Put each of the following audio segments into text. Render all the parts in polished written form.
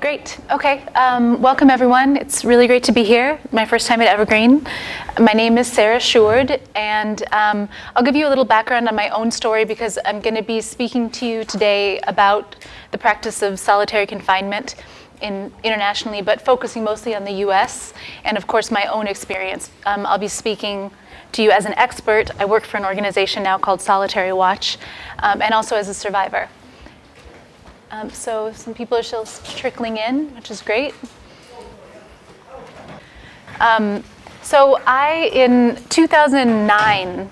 Great. Okay. Welcome, everyone. It's really great to be here. My first time at Evergreen. My name is Sara Shourd, and I'll give you a little background on my own story because I'm going to be speaking to you today about the practice of solitary confinement internationally, but focusing mostly on the U.S. and, of course, my own experience. I'll be speaking to you as an expert. I work for an organization now called SolitaryWatch, and also as a survivor. So some people are still trickling in, which is great. So in 2009,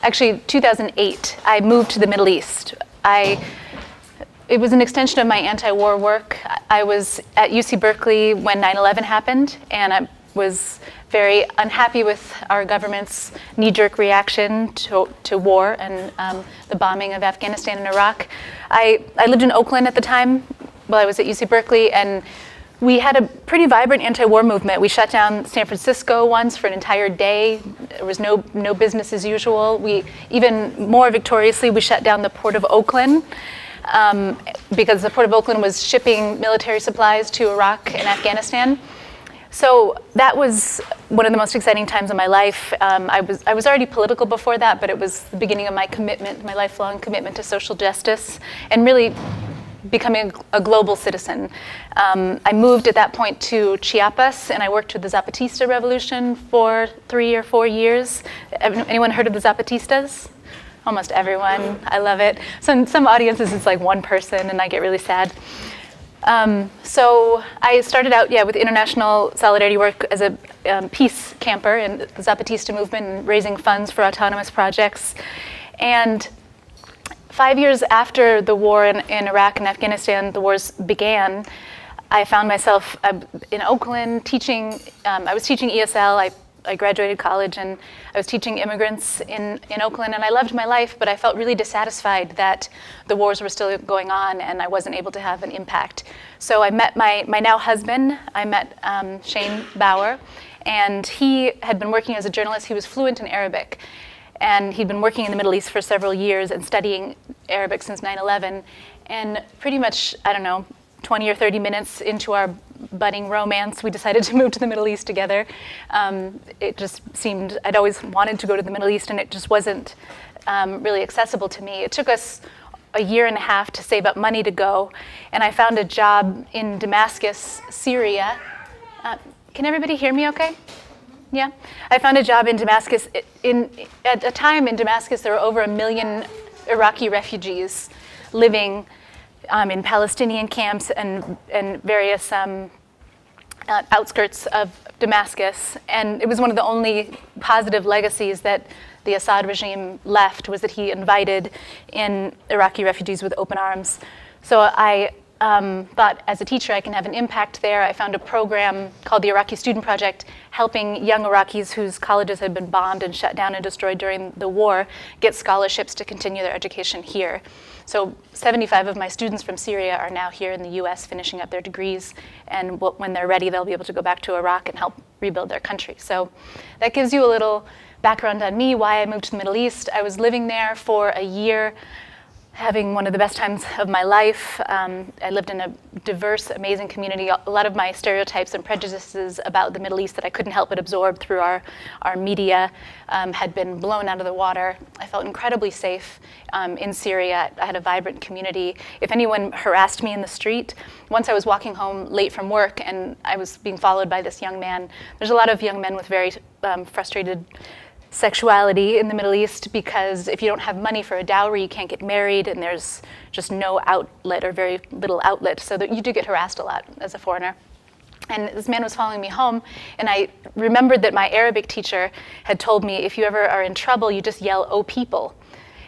actually 2008, I moved to the Middle East. It was an extension of my anti-war work. I was at UC Berkeley when 9/11 happened, and I was very unhappy with our government's knee-jerk reaction to war and the bombing of Afghanistan and Iraq. I lived in Oakland at the time while I was at UC Berkeley, and we had a pretty vibrant anti-war movement. We shut down San Francisco once for an entire day. There was no business as usual. Even more victoriously, we shut down the Port of Oakland because the Port of Oakland was shipping military supplies to Iraq and Afghanistan. So that was one of the most exciting times of my life. I was already political before that, but it was the beginning of my commitment, my lifelong commitment to social justice, and really becoming a global citizen. I moved at that point to Chiapas, and I worked with the Zapatista revolution for 3 or 4 years. Anyone heard of the Zapatistas? Almost everyone. I love it. So in some audiences, it's like one person, and I get really sad. So I started out, with international solidarity work as a peace camper in the Zapatista movement and raising funds for autonomous projects. And 5 years after the war in Iraq and Afghanistan, the wars began, I found myself in Oakland teaching. I was teaching ESL. I graduated college, and I was teaching immigrants in Oakland, and I loved my life, but I felt really dissatisfied that the wars were still going on and I wasn't able to have an impact. So I met my now husband. I met Shane Bauer, and he had been working as a journalist. He was fluent in Arabic, and he'd been working in the Middle East for several years and studying Arabic since 9/11. And pretty much, 20 or 30 minutes into our budding romance, we decided to move to the Middle East together. It just seemed, I'd always wanted to go to the Middle East, and it just wasn't really accessible to me. It took us a year and a half to save up money to go, and I found a job in Damascus, Syria. Can everybody hear me okay? Yeah? I found a job in Damascus. At a time in Damascus, there were over 1 million Iraqi refugees living in Palestinian camps and various outskirts of Damascus. And it was one of the only positive legacies that the Assad regime left, was that he invited in Iraqi refugees with open arms. So I thought, as a teacher, I can have an impact there. I found a program called the Iraqi Student Project, helping young Iraqis whose colleges had been bombed and shut down and destroyed during the war get scholarships to continue their education here. So 75 of my students from Syria are now here in the US finishing up their degrees, and when they're ready, they'll be able to go back to Iraq and help rebuild their country. So that gives you a little background on me, why I moved to the Middle East. I was living there for a year, having one of the best times of my life. I lived in a diverse, amazing community. A lot of my stereotypes and prejudices about the Middle East that I couldn't help but absorb through our media had been blown out of the water. I felt incredibly safe in Syria. I had a vibrant community. If anyone harassed me in the street, once I was walking home late from work and I was being followed by this young man. There's a lot of young men with very frustrated sexuality in the Middle East, because if you don't have money for a dowry, you can't get married, and there's just no outlet or very little outlet, so that you do get harassed a lot as a foreigner. And this man was following me home, and I remembered that my Arabic teacher had told me, if you ever are in trouble, you just yell, "Oh, people."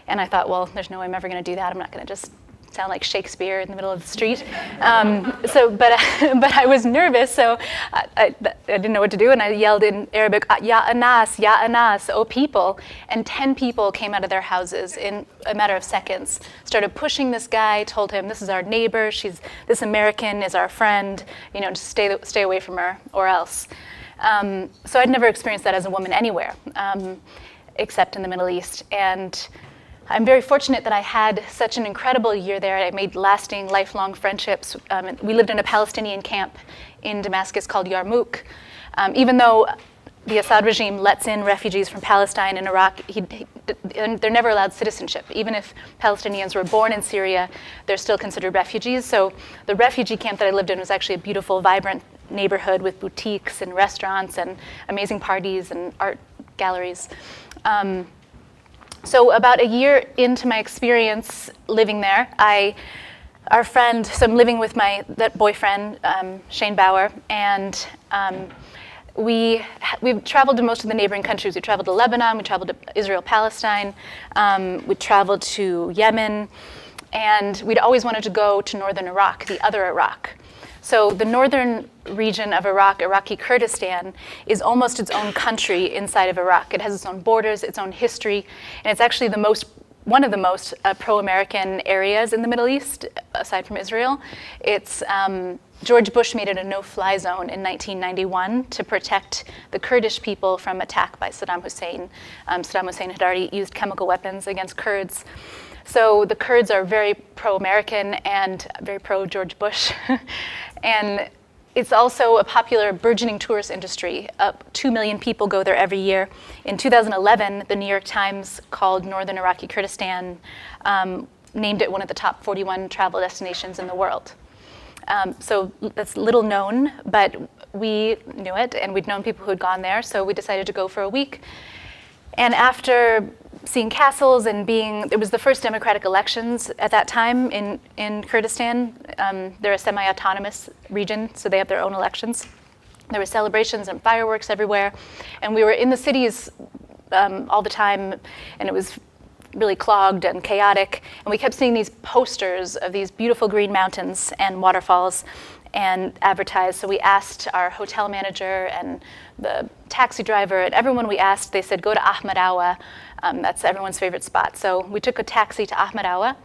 And I thought, well, there's no way I'm ever going to do that. I'm not going to just sound like Shakespeare in the middle of the street. But I was nervous, so I didn't know what to do, and I yelled in Arabic, "Ya Anas, oh people." And 10 people came out of their houses in a matter of seconds, started pushing this guy, told him, "This is our neighbor, this American is our friend, just stay away from her or else." So I'd never experienced that as a woman anywhere, except in the Middle East. And I'm very fortunate that I had such an incredible year there. I made lasting, lifelong friendships. We lived in a Palestinian camp in Damascus called Yarmouk. Even though the Assad regime lets in refugees from Palestine and Iraq, they're never allowed citizenship. Even if Palestinians were born in Syria, they're still considered refugees. So the refugee camp that I lived in was actually a beautiful, vibrant neighborhood with boutiques and restaurants and amazing parties and art galleries. So about a year into my experience living there, so I'm living with that boyfriend, Shane Bauer, and we've traveled to most of the neighboring countries. We traveled to Lebanon, we traveled to Israel, Palestine, we traveled to Yemen, and we'd always wanted to go to northern Iraq, the other Iraq. So the northern region of Iraq, Iraqi Kurdistan, is almost its own country inside of Iraq. It has its own borders, its own history, and it's actually one of the most pro-American areas in the Middle East, aside from Israel. It's George Bush made it a no-fly zone in 1991 to protect the Kurdish people from attack by Saddam Hussein. Saddam Hussein had already used chemical weapons against Kurds. So the Kurds are very pro-American and very pro-George Bush. And it's also a popular burgeoning tourist industry. 2 million people go there every year. In 2011, the New York Times called Northern Iraqi Kurdistan, named it one of the top 41 travel destinations in the world. So that's little known, but we knew it, and we'd known people who had gone there, so we decided to go for a week. And after seeing castles and it was the first democratic elections at that time in Kurdistan. They're a semi-autonomous region, so they have their own elections. There were celebrations and fireworks everywhere. And we were in the cities all the time, and it was really clogged and chaotic. And we kept seeing these posters of these beautiful green mountains and waterfalls and advertised. So we asked our hotel manager and the taxi driver and everyone we asked, they said, go to Ahmed Awa. That's everyone's favorite spot. So we took a taxi to Ahmed Awa.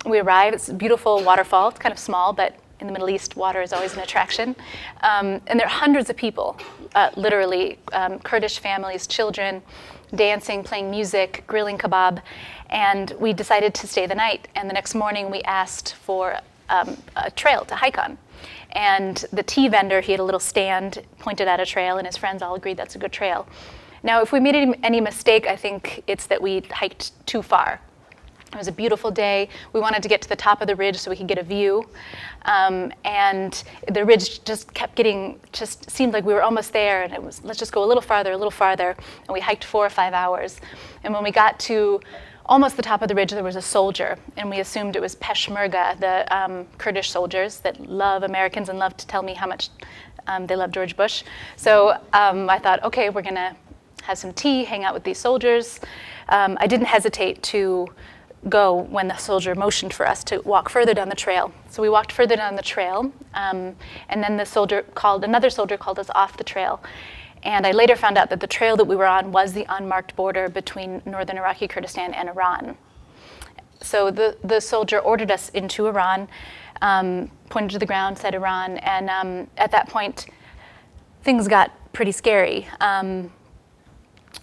We arrived, it's a beautiful waterfall. It's kind of small, but in the Middle East, water is always an attraction. And there are hundreds of people, literally, Kurdish families, children, dancing, playing music, grilling kebab. And we decided to stay the night. And the next morning, we asked for a trail to hike on. And the tea vendor, he had a little stand, pointed at a trail, and his friends all agreed that's a good trail. Now, if we made any mistake, I think it's that we hiked too far. It was a beautiful day. We wanted to get to the top of the ridge so we could get a view. And the ridge just seemed like we were almost there, and it was, let's just go a little farther. And we hiked 4 or 5 hours. And when we got to almost the top of the ridge, there was a soldier, and we assumed it was Peshmerga, the Kurdish soldiers that love Americans and love to tell me how much they love George Bush. So I thought, okay, we're gonna have some tea, hang out with these soldiers. I didn't hesitate to go when the soldier motioned for us to walk further down the trail. So we walked further down the trail, and then another soldier called us off the trail. And I later found out that the trail that we were on was the unmarked border between northern Iraqi Kurdistan and Iran. So the soldier ordered us into Iran, pointed to the ground, said Iran, and at that point, things got pretty scary.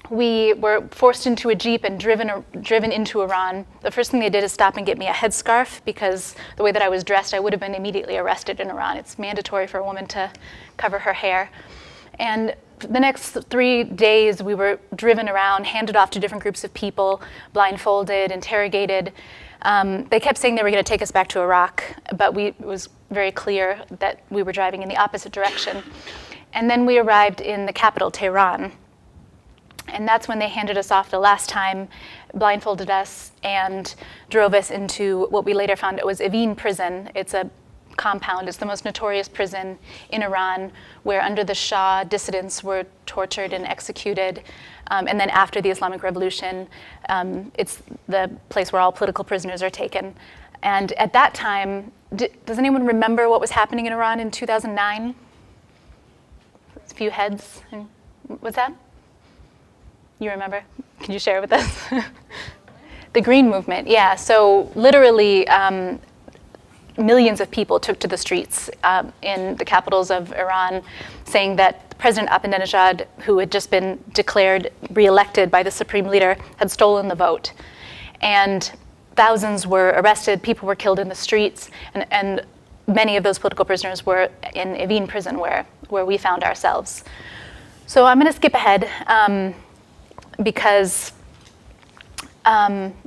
We were forced into a Jeep and driven into Iran. The first thing they did is stop and get me a headscarf, because the way that I was dressed, I would have been immediately arrested in Iran. It's mandatory for a woman to cover her hair. And the next 3 days, we were driven around, handed off to different groups of people, blindfolded, interrogated. They kept saying they were going to take us back to Iraq, but it was very clear that we were driving in the opposite direction. And then we arrived in the capital, Tehran. And that's when they handed us off the last time, blindfolded us, and drove us into what we later found out was Evin prison. It's a compound. It's the most notorious prison in Iran, where under the Shah, dissidents were tortured and executed. And then after the Islamic Revolution, it's the place where all political prisoners are taken. And at that time, does anyone remember what was happening in Iran in 2009? A few heads. What's that? You remember? Can you share with us? The Green Movement, yeah. So literally, millions of people took to the streets in the capitals of Iran, saying that President Ahmadinejad, who had just been declared re-elected by the supreme leader, had stolen the vote. and thousands were arrested, people were killed in the streets, and many of those political prisoners were in Evin prison where we found ourselves. So I'm going to skip ahead because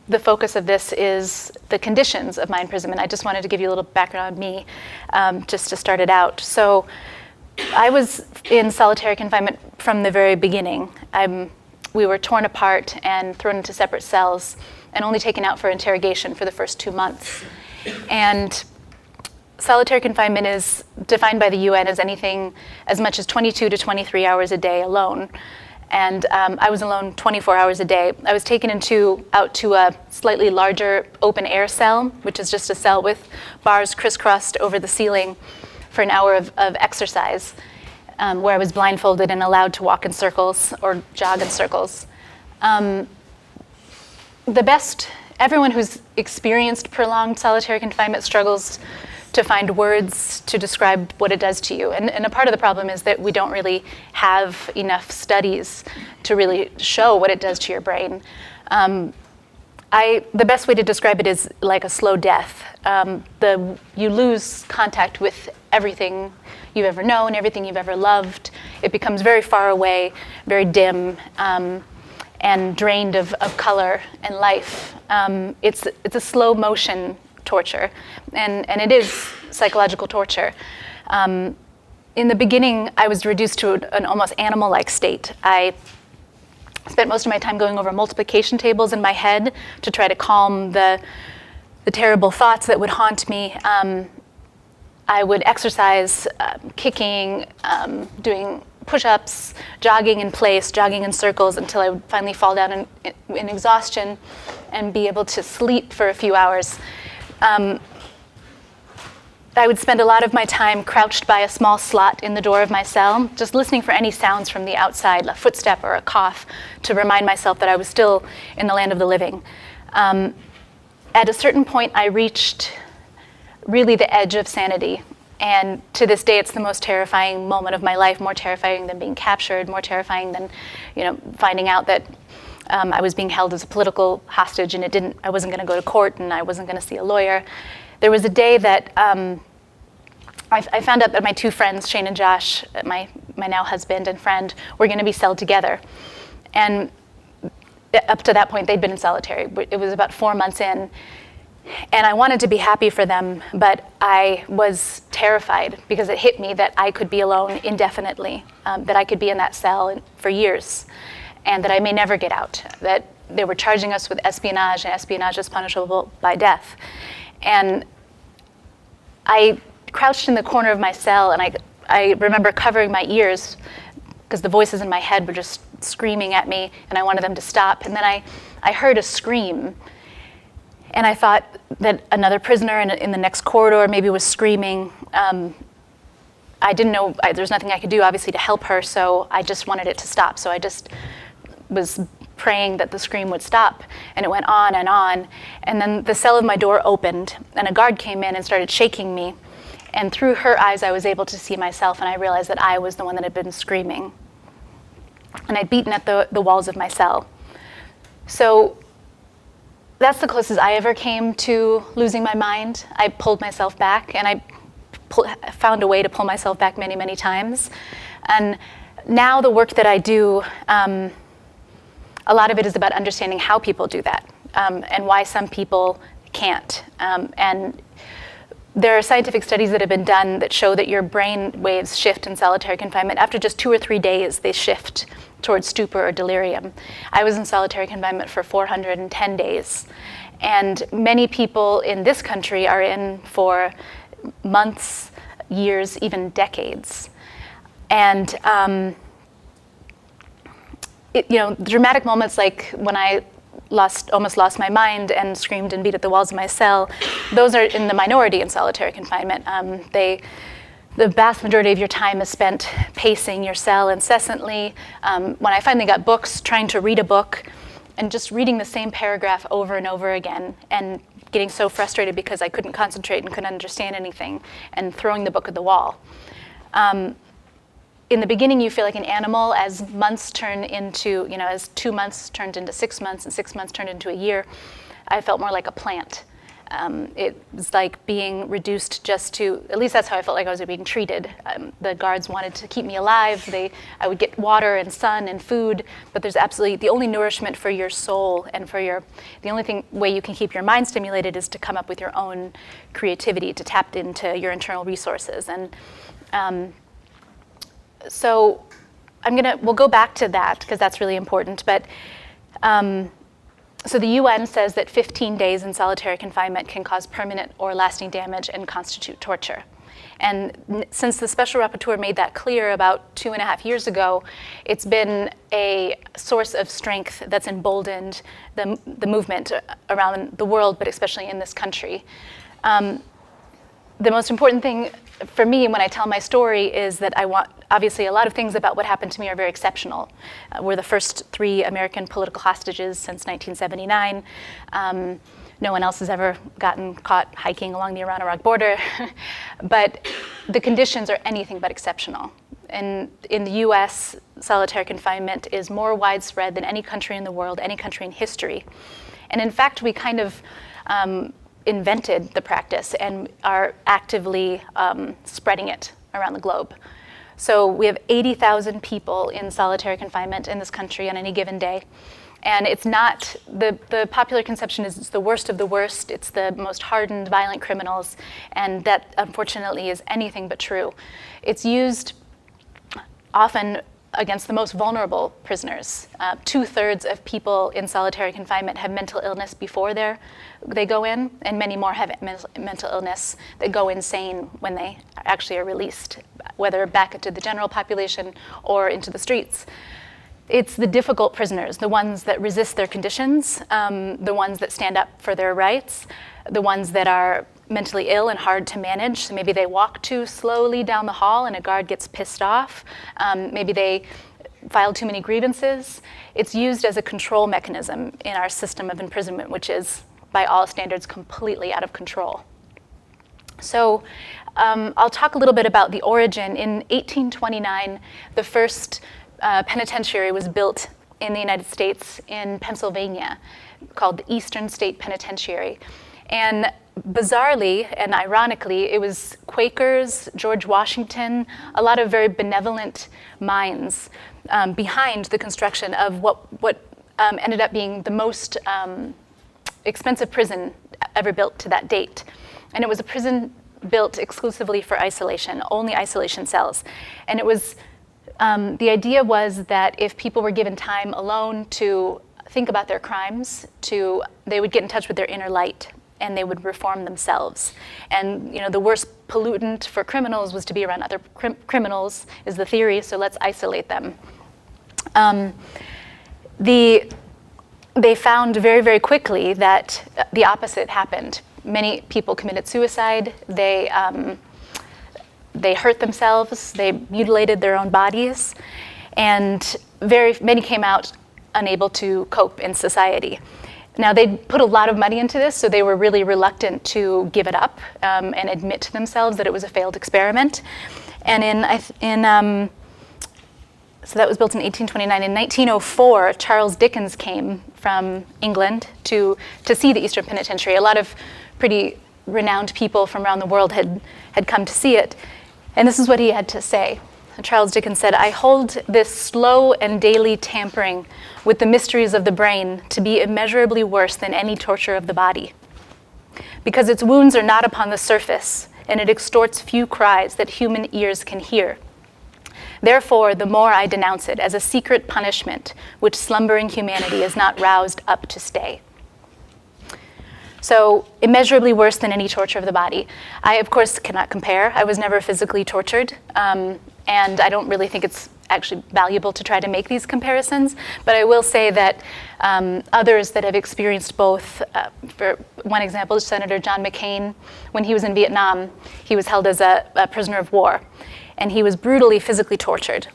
the focus of this is the conditions of my imprisonment. I just wanted to give you a little background on me just to start it out. So I was in solitary confinement from the very beginning. We were torn apart and thrown into separate cells and only taken out for interrogation for the first 2 months. And solitary confinement is defined by the UN as anything as much as 22 to 23 hours a day alone. And I was alone 24 hours a day. I was taken out to a slightly larger open air cell, which is just a cell with bars crisscrossed over the ceiling for an hour of exercise, where I was blindfolded and allowed to walk in circles or jog in circles. Everyone who's experienced prolonged solitary confinement struggles to find words to describe what it does to you. And a part of the problem is that we don't really have enough studies to really show what it does to your brain. The best way to describe it is like a slow death. You lose contact with everything you've ever known, everything you've ever loved. It becomes very far away, very dim, and drained of color and life. It's a slow motion torture, and it is psychological torture. In the beginning, I was reduced to an almost animal-like state. I spent most of my time going over multiplication tables in my head to try to calm the terrible thoughts that would haunt me. I would exercise, kicking, doing push-ups, jogging in place, jogging in circles until I would finally fall down in exhaustion and be able to sleep for a few hours. I would spend a lot of my time crouched by a small slot in the door of my cell, just listening for any sounds from the outside, a footstep or a cough, to remind myself that I was still in the land of the living. At a certain point, I reached really the edge of sanity. And to this day, it's the most terrifying moment of my life, more terrifying than being captured, more terrifying than, finding out that I was being held as a political hostage, and I wasn't going to go to court, and I wasn't going to see a lawyer. There was a day that I found out that my two friends, Shane and Josh, my now husband and friend, were going to be celled together. And up to that point, they'd been in solitary. It was about 4 months in. And I wanted to be happy for them, but I was terrified because it hit me that I could be alone indefinitely, that I could be in that cell for years, and that I may never get out, that they were charging us with espionage, and espionage is punishable by death. And I crouched in the corner of my cell, and I remember covering my ears because the voices in my head were just screaming at me, and I wanted them to stop. And then I heard a scream. And I thought that another prisoner in the next corridor maybe was screaming. I didn't know, there's nothing I could do, obviously, to help her, so I just wanted it to stop. So I just was praying that the scream would stop, and it went on. And then the cell of my door opened, and a guard came in and started shaking me. And through her eyes, I was able to see myself, and I realized that I was the one that had been screaming. And I'd beaten at the walls of my cell. So that's the closest I ever came to losing my mind. I pulled myself back, and I found a way to pull myself back many, many times. And now the work that I do, a lot of it is about understanding how people do that, and why some people can't. And there are scientific studies that have been done that show that your brain waves shift in solitary confinement. After just 2 or 3 days, they shift towards stupor or delirium. I was in solitary confinement for 410 days. And many people in this country are in for months, years, even decades. And dramatic moments like when I almost lost my mind and screamed and beat at the walls of my cell, those are in the minority in solitary confinement. The vast majority of your time is spent pacing your cell incessantly. When I finally got books, trying to read a book and just reading the same paragraph over and over again and getting so frustrated because I couldn't concentrate and couldn't understand anything and throwing the book at the wall. in the beginning, you feel like an animal. As months turn into, as 2 months turned into 6 months, and 6 months turned into a year, I felt more like a plant. It was like being reduced just to, at least that's how I felt like I was being treated. The guards wanted to keep me alive. I would get water and sun and food, but there's absolutely, the only nourishment for your soul and the only way you can keep your mind stimulated is to come up with your own creativity, to tap into your internal resources. And so we'll go back to that because that's really important. But so the UN says that 15 days in solitary confinement can cause permanent or lasting damage and constitute torture. And since the Special Rapporteur made that clear about 2.5 years ago, it's been a source of strength that's emboldened the movement around the world, but especially in this country. The most important thing for me when I tell my story is that obviously a lot of things about what happened to me are very exceptional. We're the first 3 American political hostages since 1979. No one else has ever gotten caught hiking along the Iran-Iraq border. But the conditions are anything but exceptional. And in the US, solitary confinement is more widespread than any country in the world, any country in history. And in fact, we kind of invented the practice and are actively spreading it around the globe. So we have 80,000 people in solitary confinement in this country on any given day. And it's not, the popular conception is it's the worst of the worst, it's the most hardened, violent criminals, and that unfortunately is anything but true. It's used often against the most vulnerable prisoners. 2/3 of people in solitary confinement have mental illness before they go in, and many more have mental illness that go insane when they actually are released, whether back into the general population or into the streets. It's the difficult prisoners, the ones that resist their conditions, the ones that stand up for their rights, the ones that are mentally ill and hard to manage. So maybe they walk too slowly down the hall and a guard gets pissed off. Maybe they filed too many grievances. It's used as a control mechanism in our system of imprisonment, which is, by all standards, completely out of control. So I'll talk a little bit about the origin. In 1829, the first penitentiary was built in the United States in Pennsylvania, called the Eastern State Penitentiary. And bizarrely and ironically, it was Quakers, George Washington, a lot of very benevolent minds behind the construction of what ended up being the most expensive prison ever built to that date. And it was a prison built exclusively for isolation, only isolation cells. And it was, the idea was that if people were given time alone to think about their crimes, they would get in touch with their inner light and they would reform themselves. And the worst pollutant for criminals was to be around other criminals, is the theory, so let's isolate them. They found very, very quickly that the opposite happened. Many people committed suicide, they hurt themselves, they mutilated their own bodies, and many came out unable to cope in society. Now, they put a lot of money into this, so they were really reluctant to give it up and admit to themselves that it was a failed experiment. And so that was built in 1829. In 1904, Charles Dickens came from England to see the Eastern Penitentiary. A lot of pretty renowned people from around the world had come to see it. And this is what he had to say. Charles Dickens said, "I hold this slow and daily tampering with the mysteries of the brain to be immeasurably worse than any torture of the body, because its wounds are not upon the surface, and it extorts few cries that human ears can hear. Therefore, the more I denounce it as a secret punishment which slumbering humanity is not roused up to stay." So, immeasurably worse than any torture of the body. I, of course, cannot compare. I was never physically tortured, and I don't really think it's actually valuable to try to make these comparisons, but I will say that others that have experienced both, for one example, Senator John McCain, when he was in Vietnam, he was held as a prisoner of war, and he was brutally physically tortured.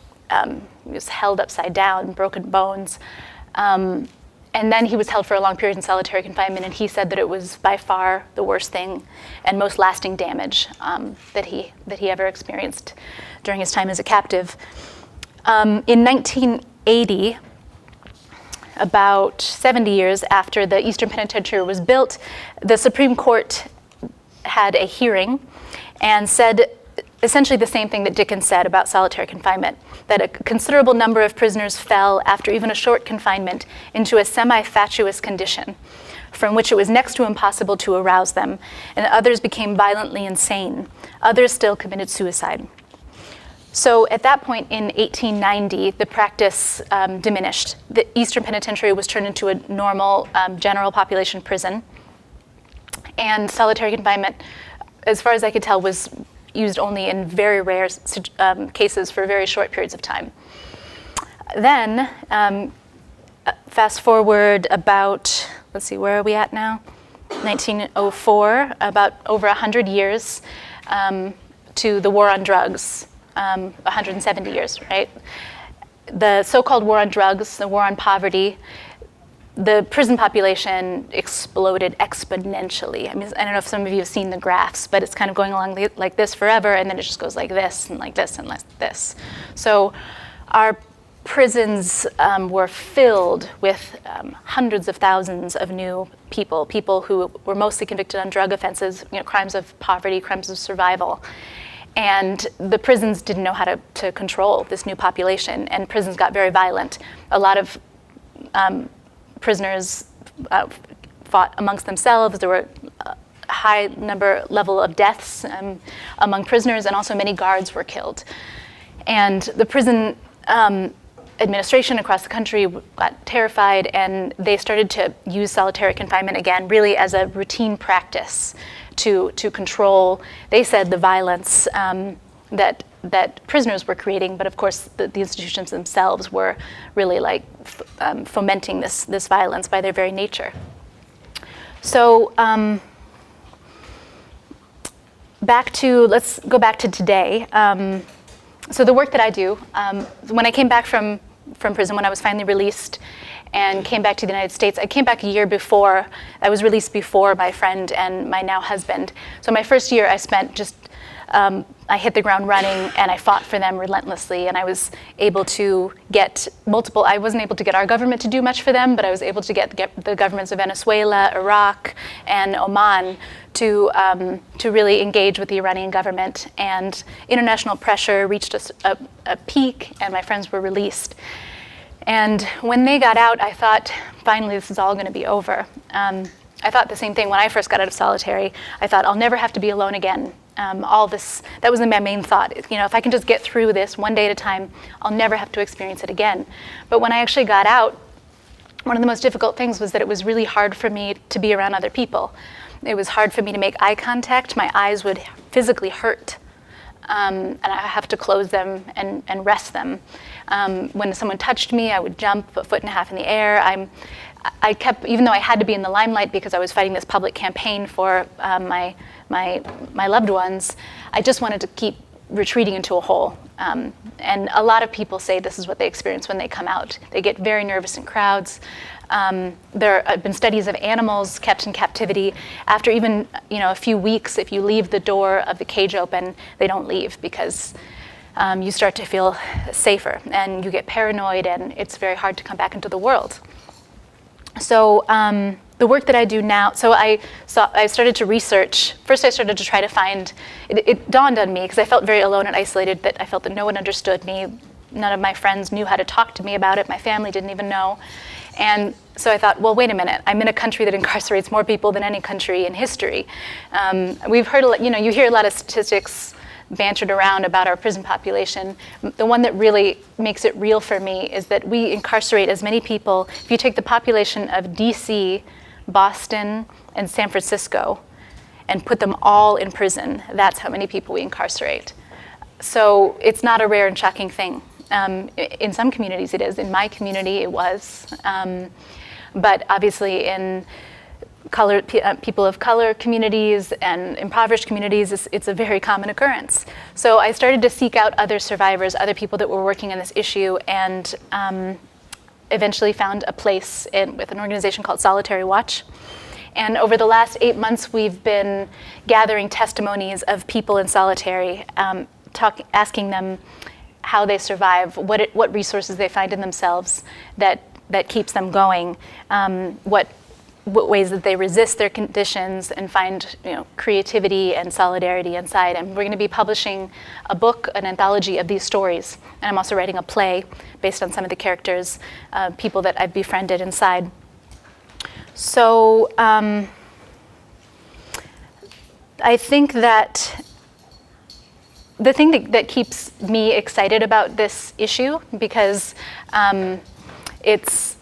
He was held upside down, broken bones, And then he was held for a long period in solitary confinement, and he said that it was by far the worst thing and most lasting damage that he ever experienced during his time as a captive. In 1980, about 70 years after the Eastern Penitentiary was built, the Supreme Court had a hearing and said essentially the same thing that Dickens said about solitary confinement, that a considerable number of prisoners fell after even a short confinement into a semi-fatuous condition from which it was next to impossible to arouse them, and others became violently insane. Others still committed suicide. So at that point in 1890, the practice diminished. The Eastern Penitentiary was turned into a normal general population prison, and solitary confinement, as far as I could tell, was used only in very rare cases for very short periods of time. Then, fast forward about, let's see, where are we at now? 1904, about over 100 years to the war on drugs, 170 years, right? The so-called war on drugs, the war on poverty, the prison population exploded exponentially. I mean, I don't know if some of you have seen the graphs, but it's kind of going along like this forever, and then it just goes like this and like this and like this. So our prisons were filled with hundreds of thousands of new people who were mostly convicted on drug offenses, crimes of poverty, crimes of survival. And the prisons didn't know how to control this new population, and prisons got very violent. A lot of prisoners fought amongst themselves. There were a high level of deaths among prisoners, and also many guards were killed. And the prison administration across the country got terrified, and they started to use solitary confinement again, really as a routine practice to control, they said, the violence that prisoners were creating, but of course the institutions themselves were really like fomenting this violence by their very nature. So let's go back to today. So the work that I do, when I came back from prison, when I was finally released and came back to the United States, I came back a year before. I was released before my friend and my now husband. So my first year I spent just I hit the ground running, and I fought for them relentlessly, and I was able to get I wasn't able to get our government to do much for them, but I was able to get the governments of Venezuela, Iraq, and Oman to really engage with the Iranian government. And international pressure reached a peak, and my friends were released. And when they got out, I thought, finally, this is all going to be over. I thought the same thing when I first got out of solitary. I thought, I'll never have to be alone again. That was my main thought. If I can just get through this one day at a time, I'll never have to experience it again. But when I actually got out, one of the most difficult things was that it was really hard for me to be around other people. It was hard for me to make eye contact. My eyes would physically hurt, and I have to close them and rest them. When someone touched me, I would jump a foot and a half in the air. I kept, even though I had to be in the limelight because I was fighting this public campaign for my loved ones, I just wanted to keep retreating into a hole. And a lot of people say this is what they experience when they come out. They get very nervous in crowds. There have been studies of animals kept in captivity. After even a few weeks, if you leave the door of the cage open, they don't leave because you start to feel safer and you get paranoid, and it's very hard to come back into the world. So the work that I do now, so I started to research. First I started to try to find, it dawned on me, because I felt very alone and isolated, that I felt that no one understood me. None of my friends knew how to talk to me about it. My family didn't even know. And so I thought, well, wait a minute. I'm in a country that incarcerates more people than any country in history. We've heard, you hear a lot of statistics bantered around about our prison population. The one that really makes it real for me is that we incarcerate as many people. If you take the population of DC, Boston, and San Francisco and put them all in prison, that's how many people we incarcerate. So it's not a rare and shocking thing. In some communities it is. In my community it was. But obviously in people of color communities and impoverished communities, it's a very common occurrence. So I started to seek out other survivors, other people that were working on this issue, and eventually found a place with an organization called SolitaryWatch. And over the last 8 months, we've been gathering testimonies of people in solitary, asking them how they survive, what resources they find in themselves that keeps them going, what ways that they resist their conditions and find creativity and solidarity inside. And we're going to be publishing a book, an anthology of these stories. And I'm also writing a play based on some of the characters, people that I've befriended inside. So I think that the thing that keeps me excited about this issue, because it's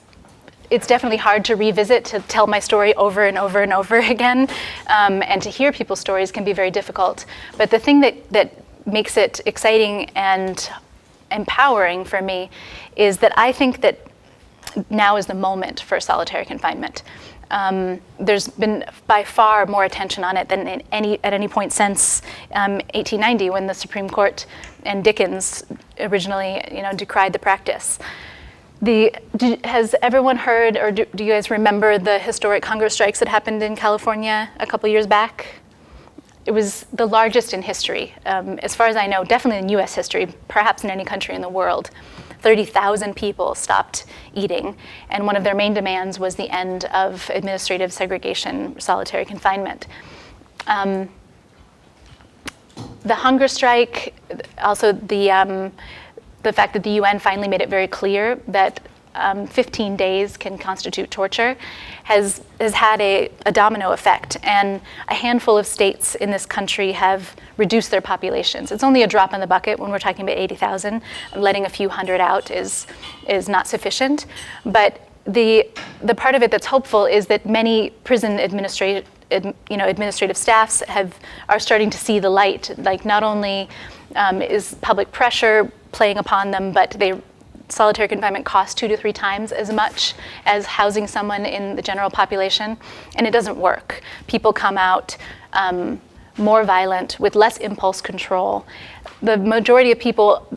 definitely hard to revisit, to tell my story over and over and over again, and to hear people's stories can be very difficult. But the thing that makes it exciting and empowering for me is that I think that now is the moment for solitary confinement. There's been by far more attention on it than at any point since 1890, when the Supreme Court and Dickens originally decried the practice. Has everyone heard, or do you guys remember the historic hunger strikes that happened in California a couple years back? It was the largest in history, as far as I know, definitely in US history, perhaps in any country in the world. 30,000 people stopped eating, and one of their main demands was the end of administrative segregation, solitary confinement. The hunger strike, also the fact that the UN finally made it very clear that 15 days can constitute torture has had a domino effect, and a handful of states in this country have reduced their populations. It's only a drop in the bucket when we're talking about 80,000. Letting a few hundred out is not sufficient, but the part of it that's hopeful is that many prison administrative staffs are starting to see the light. Like, not only is public pressure playing upon them, but solitary confinement costs 2 to 3 times as much as housing someone in the general population, and it doesn't work. People come out more violent, with less impulse control. The majority of people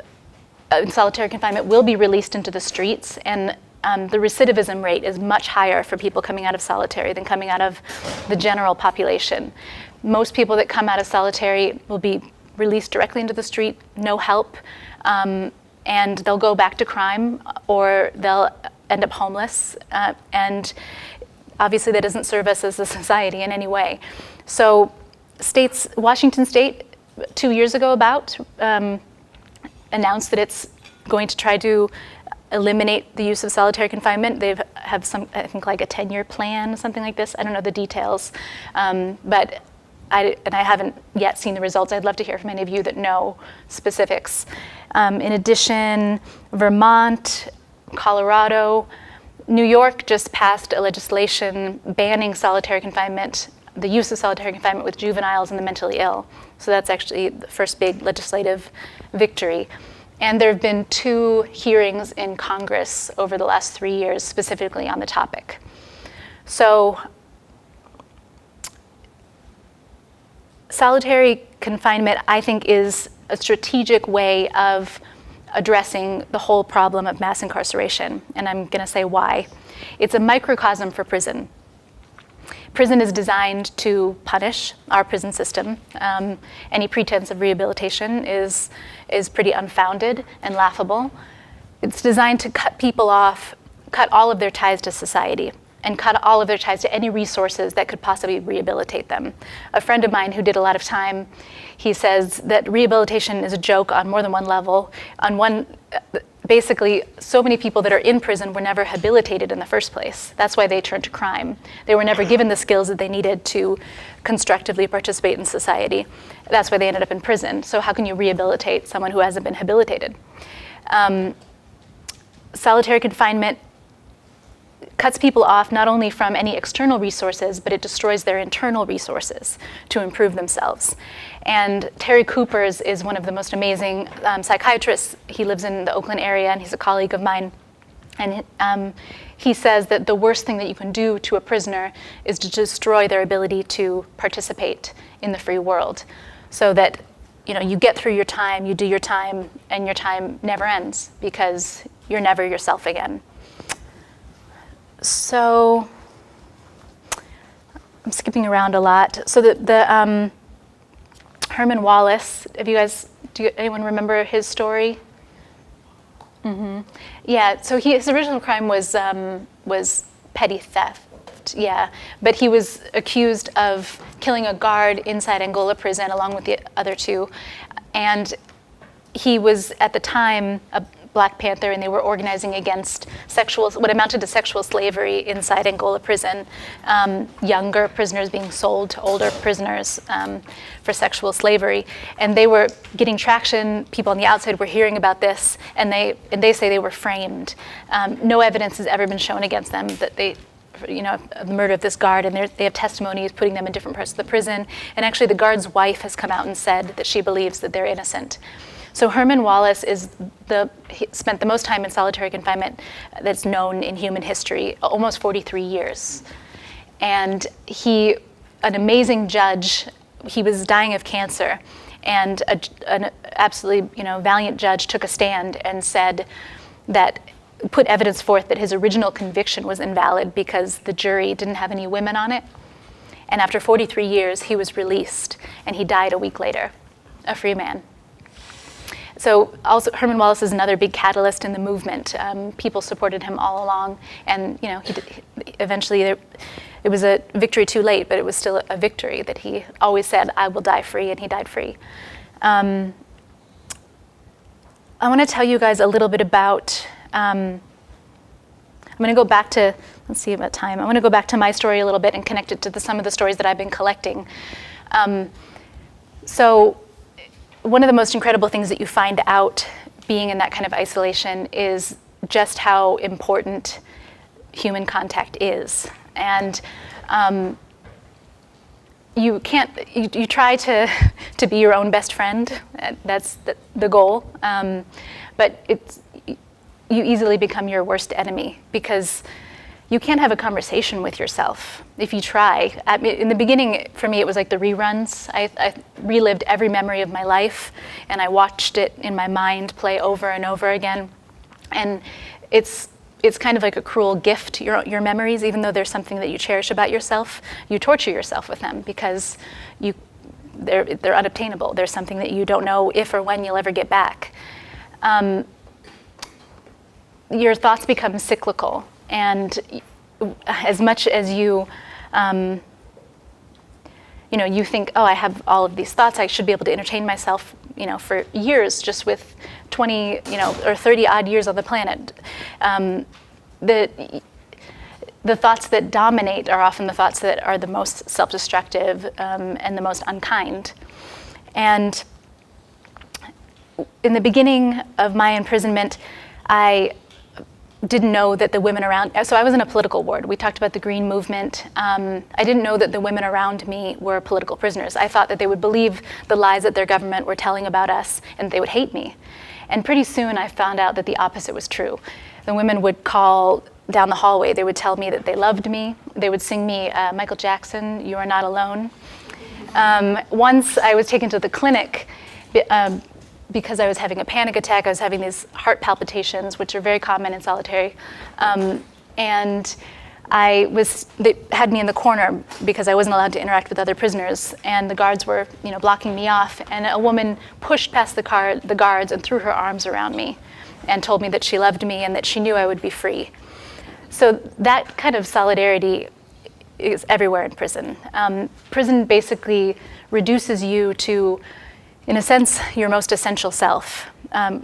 in solitary confinement will be released into the streets, and the recidivism rate is much higher for people coming out of solitary than coming out of the general population. Most people that come out of solitary will be released directly into the street, no help, and they'll go back to crime, or they'll end up homeless, and obviously that doesn't serve us as a society in any way. So Washington State 2 years ago announced that it's going to try to eliminate the use of solitary confinement. They have some, I think, like a 10-year plan, something like this. I don't know the details, but I haven't yet seen the results. I'd love to hear from any of you that know specifics. In addition, Vermont, Colorado, New York just passed a legislation banning solitary confinement, the use of solitary confinement with juveniles and the mentally ill. So that's actually the first big legislative victory. And there have been 2 hearings in Congress over the last 3 years specifically on the topic. So solitary confinement, I think, is a strategic way of addressing the whole problem of mass incarceration, and I'm going to say why. It's a microcosm for prison. Prison is designed to punish our prison system. Any pretense of rehabilitation is pretty unfounded and laughable. It's designed to cut people off, cut all of their ties to society, and cut all of their ties to any resources that could possibly rehabilitate them. A friend of mine who did a lot of time, he says that rehabilitation is a joke on more than one level. On one, basically, so many people that are in prison were never habilitated in the first place. That's why they turned to crime. They were never given the skills that they needed to constructively participate in society. That's why they ended up in prison. So how can you rehabilitate someone who hasn't been habilitated? Solitary confinement cuts people off not only from any external resources, but it destroys their internal resources to improve themselves. And Terry Coopers is one of the most amazing psychiatrists. He lives in the Oakland area, and he's a colleague of mine. And he says that the worst thing that you can do to a prisoner is to destroy their ability to participate in the free world, so that you get through your time, you do your time, and your time never ends because you're never yourself again. So I'm skipping around a lot. So the Herman Wallace, anyone remember his story? Yeah, so his original crime was petty theft, yeah. But he was accused of killing a guard inside Angola prison along with the other two. And he was, at the time, a Black Panther, and they were organizing against what amounted to sexual slavery inside Angola prison, younger prisoners being sold to older prisoners for sexual slavery. And they were getting traction. People on the outside were hearing about this, and they say they were framed. No evidence has ever been shown against them that they, of the murder of this guard, and they have testimonies putting them in different parts of the prison. And actually the guard's wife has come out and said that she believes that they're innocent. So Herman Wallace he spent the most time in solitary confinement that's known in human history, almost 43 years. And an amazing judge, he was dying of cancer, and an absolutely valiant judge took a stand and said that, put evidence forth that his original conviction was invalid because the jury didn't have any women on it. And after 43 years, he was released, and he died a week later, a free man. So also Herman Wallace is another big catalyst in the movement. People supported him all along, and eventually it was a victory too late, but it was still a victory that he always said, "I will die free," and he died free. I want to tell you guys a little bit about. I'm going to go back to. Let's see about time. I want to go back to my story a little bit and connect it to some of the stories that I've been collecting. So. One of the most incredible things that you find out being in that kind of isolation is just how important human contact is. And you try to be your own best friend. That's the goal. But you easily become your worst enemy, because you can't have a conversation with yourself if you try. In the beginning, for me, it was like the reruns. I relived every memory of my life, and I watched it in my mind play over and over again. And it's kind of like a cruel gift, your memories, even though there's something that you cherish about yourself. You torture yourself with them because they're unobtainable. There's something that you don't know if or when you'll ever get back. Your thoughts become cyclical. And as much as you think, oh, I have all of these thoughts, I should be able to entertain myself, for years just with 20, or 30 odd years on the planet. The thoughts that dominate are often the thoughts that are the most self-destructive and the most unkind. And in the beginning of my imprisonment, I didn't know that the women around, so I was in a political ward. We talked about the Green Movement. I didn't know that the women around me were political prisoners. I thought that they would believe the lies that their government were telling about us, and they would hate me. And pretty soon I found out that the opposite was true. The women would call down the hallway. They would tell me that they loved me. They would sing me Michael Jackson, "You Are Not Alone." Once I was taken to the clinic because I was having a panic attack. I was having these heart palpitations, which are very common in solitary. And they had me in the corner because I wasn't allowed to interact with other prisoners. And the guards were, blocking me off. And a woman pushed past the guards and threw her arms around me and told me that she loved me and that she knew I would be free. So that kind of solidarity is everywhere in prison. Prison basically reduces you to, in a sense, your most essential self.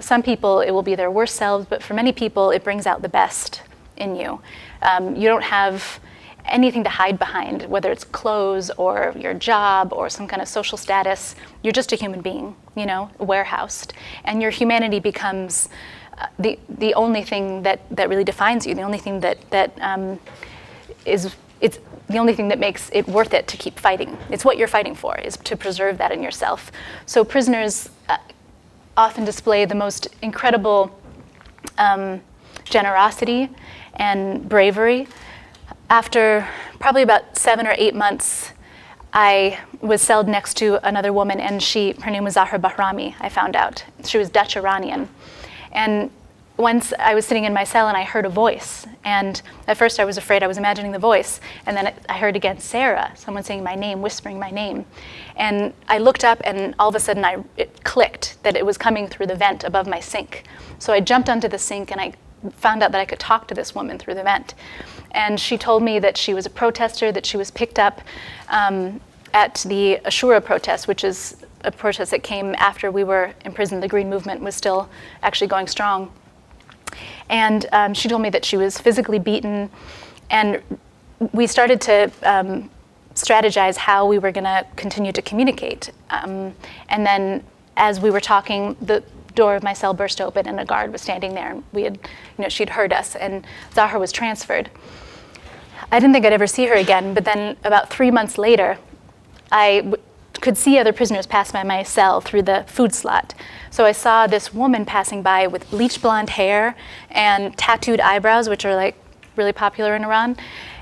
Some people, it will be their worst selves, but for many people, it brings out the best in you. You don't have anything to hide behind, whether it's clothes or your job or some kind of social status. You're just a human being, warehoused. And your humanity becomes the only thing that really defines you, the only thing it's the only thing that makes it worth it to keep fighting. It's what you're fighting for, is to preserve that in yourself. So prisoners often display the most incredible generosity and bravery. After probably about 7 or 8 months, I was celled next to another woman, and her name was Zahra Bahrami, I found out. She was Dutch Iranian. And once I was sitting in my cell and I heard a voice. And at first I was afraid, I was imagining the voice. And then I heard again, Sarah, someone saying my name, whispering my name. And I looked up and all of a sudden it clicked that it was coming through the vent above my sink. So I jumped onto the sink and I found out that I could talk to this woman through the vent. And she told me that she was a protester, that she was picked up at the Ashura protest, which is a protest that came after we were in prison. The Green Movement was still actually going strong. And she told me that she was physically beaten, and we started to strategize how we were going to continue to communicate. And then as we were talking, the door of my cell burst open and a guard was standing there, and she'd heard us, and Zahra was transferred. I didn't think I'd ever see her again, but then about 3 months later, I could see other prisoners pass by my cell through the food slot. So I saw this woman passing by with bleach blonde hair and tattooed eyebrows, which are like really popular in Iran,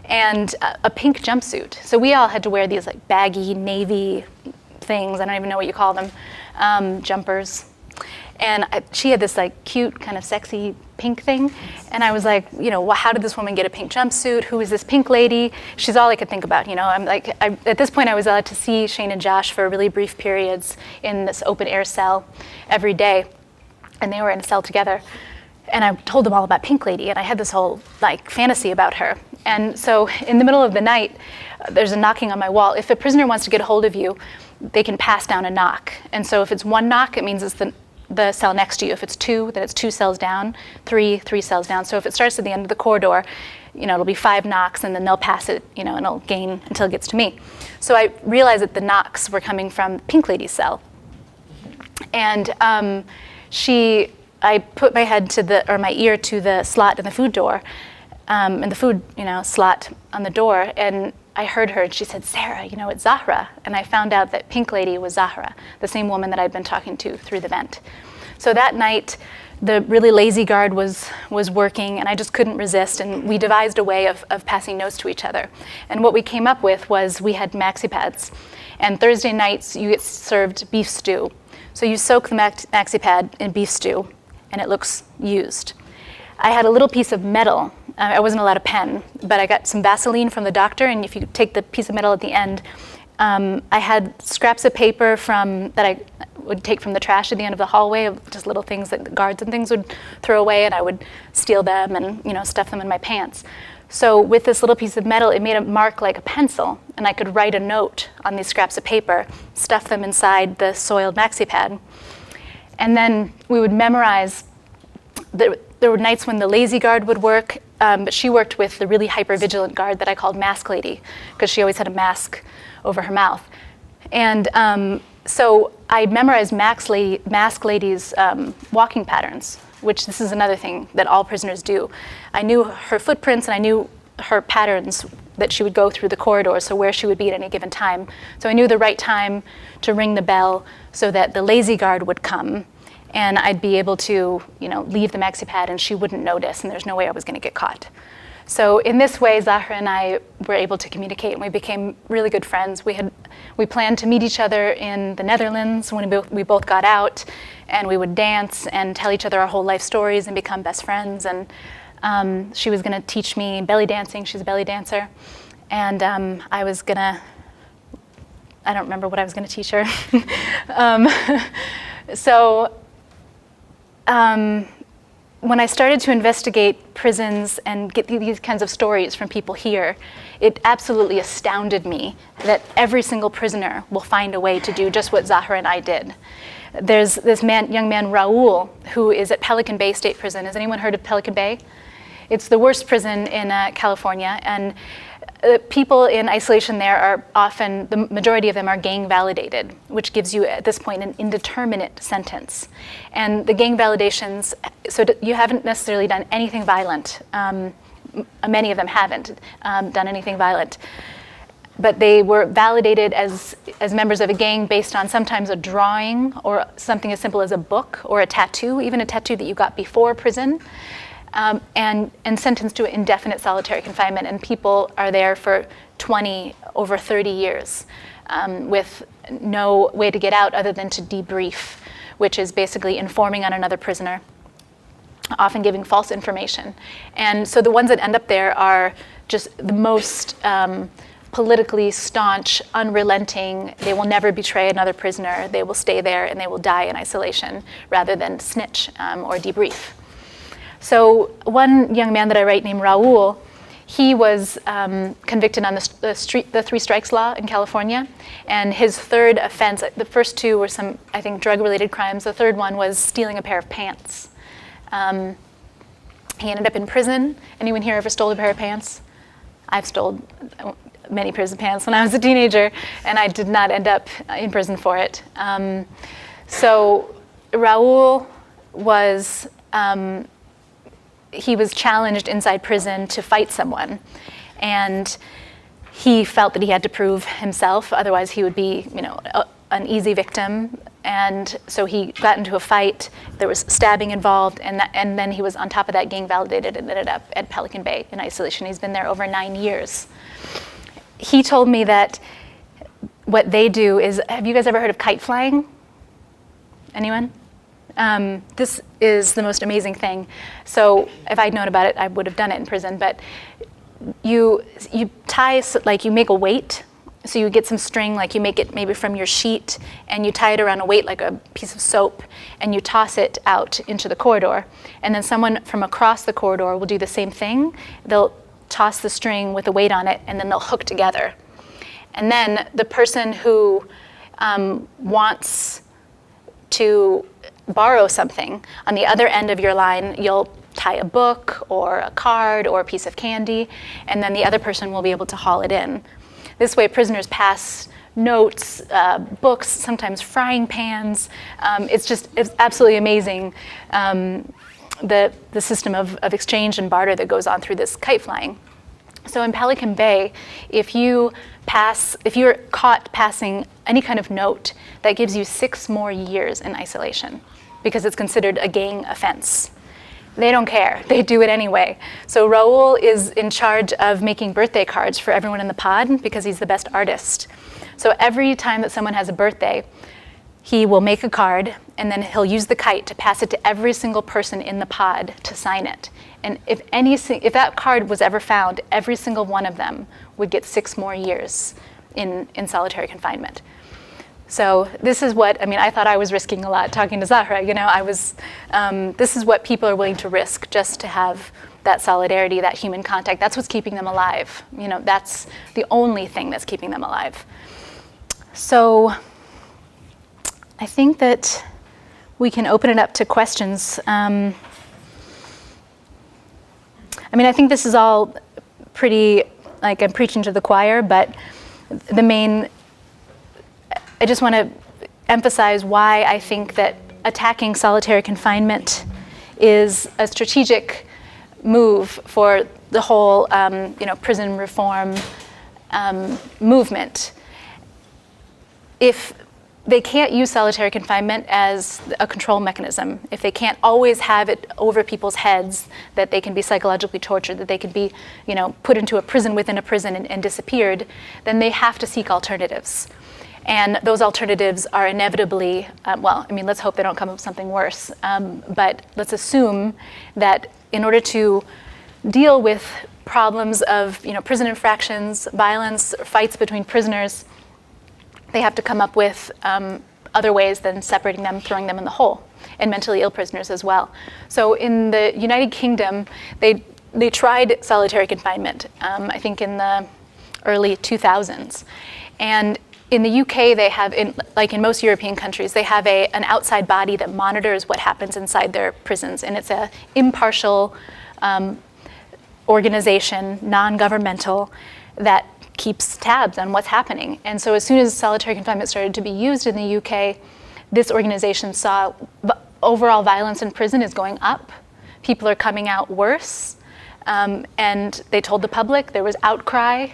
and a pink jumpsuit. So we all had to wear these like baggy navy things, I don't even know what you call them, jumpers. And she had this like cute kind of sexy pink thing. And I was like, how did this woman get a pink jumpsuit? Who is this pink lady? She's all I could think about, I'm like, at this point I was allowed to see Shane and Josh for really brief periods in this open air cell every day. And they were in a cell together. And I told them all about Pink Lady, and I had this whole like fantasy about her. And so in the middle of the night, there's a knocking on my wall. If a prisoner wants to get a hold of you, they can pass down a knock. And so if it's one knock, it means it's the cell next to you. If it's two, then it's 2 cells down, three cells down. So if it starts at the end of the corridor, it'll be 5 knocks, and then they'll pass it, and it'll gain until it gets to me. So I realized that the knocks were coming from Pink Lady's cell. And I put my head my ear to the slot in the food door, and the food, slot on the door, and I heard her, and she said, Sarah, it's Zahra. And I found out that Pink Lady was Zahra, the same woman that I'd been talking to through the vent. So that night, the really lazy guard was working, and I just couldn't resist, and we devised a way of passing notes to each other. And what we came up with was we had maxi pads, and Thursday nights you get served beef stew. So you soak the maxi pad in beef stew, and it looks used. I had a little piece of metal. I wasn't allowed a pen, but I got some Vaseline from the doctor, and if you take the piece of metal at the end, I had scraps of paper that I would take from the trash at the end of the hallway, of just little things that the guards and things would throw away, and I would steal them and stuff them in my pants. So with this little piece of metal, it made a mark like a pencil, and I could write a note on these scraps of paper, stuff them inside the soiled maxi pad, and then we would memorize. There were nights when the lazy guard would work, but she worked with the really hyper-vigilant guard that I called Mask Lady, because she always had a mask over her mouth. And so I memorized Mask Lady's walking patterns, which this is another thing that all prisoners do. I knew her footprints, and I knew her patterns that she would go through the corridor, so where she would be at any given time. So I knew the right time to ring the bell so that the lazy guard would come, and I'd be able to, leave the maxi pad, and she wouldn't notice, and there's no way I was going to get caught. So in this way, Zahra and I were able to communicate, and we became really good friends. We planned to meet each other in the Netherlands when we both got out, and we would dance and tell each other our whole life stories and become best friends. And she was going to teach me belly dancing. She's a belly dancer, and I don't remember what I was going to teach her. When I started to investigate prisons and get these kinds of stories from people here, it absolutely astounded me that every single prisoner will find a way to do just what Zahra and I did. There's this young man, Raul, who is at Pelican Bay State Prison. Has anyone heard of Pelican Bay? It's the worst prison in California, and people in isolation there are often, the majority of them are gang validated, which gives you at this point an indeterminate sentence. And the gang validations, so you haven't necessarily done anything violent. Many of them haven't done anything violent. But they were validated as members of a gang based on sometimes a drawing or something as simple as a book or a tattoo, even a tattoo that you got before prison. And sentenced to indefinite solitary confinement. And people are there for 20, over 30 years with no way to get out other than to debrief, which is basically informing on another prisoner. often giving false information. And so the ones that end up there are just the most politically staunch, unrelenting. They will never betray another prisoner. They will stay there and they will die in isolation rather than snitch or debrief. So one young man that I write named Raul, he was convicted on the three strikes law in California, and his third offense, the first two were some, I think, drug-related crimes. The third one was stealing a pair of pants. He ended up in prison. Anyone here ever stole a pair of pants? I've stole many pairs of pants when I was a teenager, and I did not end up in prison for it. So Raul was, he was challenged inside prison to fight someone, and he felt that he had to prove himself, otherwise he would be, an easy victim. And so he got into a fight. There was stabbing involved, and then he was on top of that gang validated and ended up at Pelican Bay in isolation. He's been there over 9 years. He told me that what they do is, have you guys ever heard of kite flying? Anyone? This is the most amazing thing. So if I'd known about it, I would have done it in prison. But you tie, like you make a weight. So you get some string, like you make it maybe from your sheet, and you tie it around a weight like a piece of soap, and you toss it out into the corridor. And then someone from across the corridor will do the same thing. They'll toss the string with a weight on it, and then they'll hook together. And then the person who wants to borrow something, on the other end of your line, you'll tie a book or a card or a piece of candy, and then the other person will be able to haul it in. This way, prisoners pass notes, books, sometimes frying pans. It's absolutely amazing, the system of exchange and barter that goes on through this kite flying. So in Pelican Bay, if you're caught passing any kind of note, that gives you 6 more years in isolation because it's considered a gang offense. They don't care. They do it anyway. So Raul is in charge of making birthday cards for everyone in the pod because he's the best artist. So every time that someone has a birthday, he will make a card, and then he'll use the kite to pass it to every single person in the pod to sign it. And if that card was ever found, every single one of them would get 6 more years in solitary confinement. So this is what, I thought I was risking a lot talking to Zahra, this is what people are willing to risk just to have that solidarity, that human contact. That's what's keeping them alive. That's the only thing that's keeping them alive. So I think that we can open it up to questions. I think this is all pretty, like I'm preaching to the choir, but I just want to emphasize why I think that attacking solitary confinement is a strategic move for the whole, prison reform movement. If they can't use solitary confinement as a control mechanism, if they can't always have it over people's heads that they can be psychologically tortured, that they can be, put into a prison within a prison and disappeared, then they have to seek alternatives. And those alternatives are inevitably, let's hope they don't come up with something worse, but let's assume that in order to deal with problems of prison infractions, violence, fights between prisoners, they have to come up with other ways than separating them, throwing them in the hole, and mentally ill prisoners as well. So in the United Kingdom, they tried solitary confinement, I think in the early 2000s. And in the UK, they have, like in most European countries, they have an outside body that monitors what happens inside their prisons. And it's an impartial organization, non-governmental, that keeps tabs on what's happening. And so as soon as solitary confinement started to be used in the UK, this organization saw overall violence in prison is going up. People are coming out worse. And they told the public, there was outcry,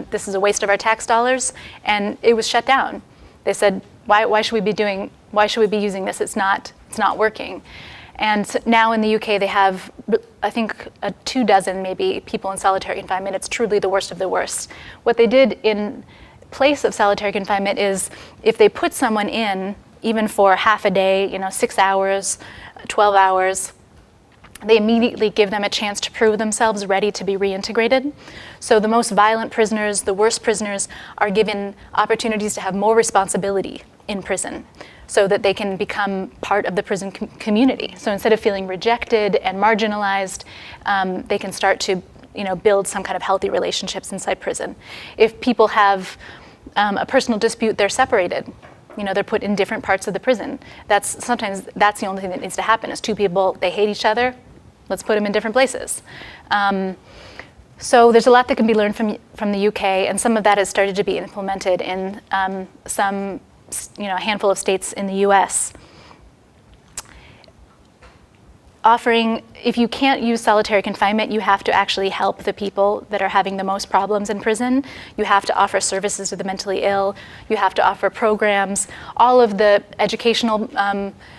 this is a waste of our tax dollars, and it was shut down. They said, why should we be using this? It's not working. And so now in the UK, they have, I think, 24 maybe people in solitary confinement. It's truly the worst of the worst. What they did in place of solitary confinement is if they put someone in, even for half a day, 6 hours, 12 hours, they immediately give them a chance to prove themselves ready to be reintegrated. So the most violent prisoners, the worst prisoners, are given opportunities to have more responsibility in prison so that they can become part of the prison community. So instead of feeling rejected and marginalized, they can start to build some kind of healthy relationships inside prison. If people have a personal dispute, they're separated. They're put in different parts of the prison. Sometimes that's the only thing that needs to happen is two people, they hate each other, let's put them in different places. So there's a lot that can be learned from the UK, and some of that has started to be implemented in a handful of states in the US. If you can't use solitary confinement, you have to actually help the people that are having the most problems in prison. You have to offer services to the mentally ill. You have to offer programs. All of the educational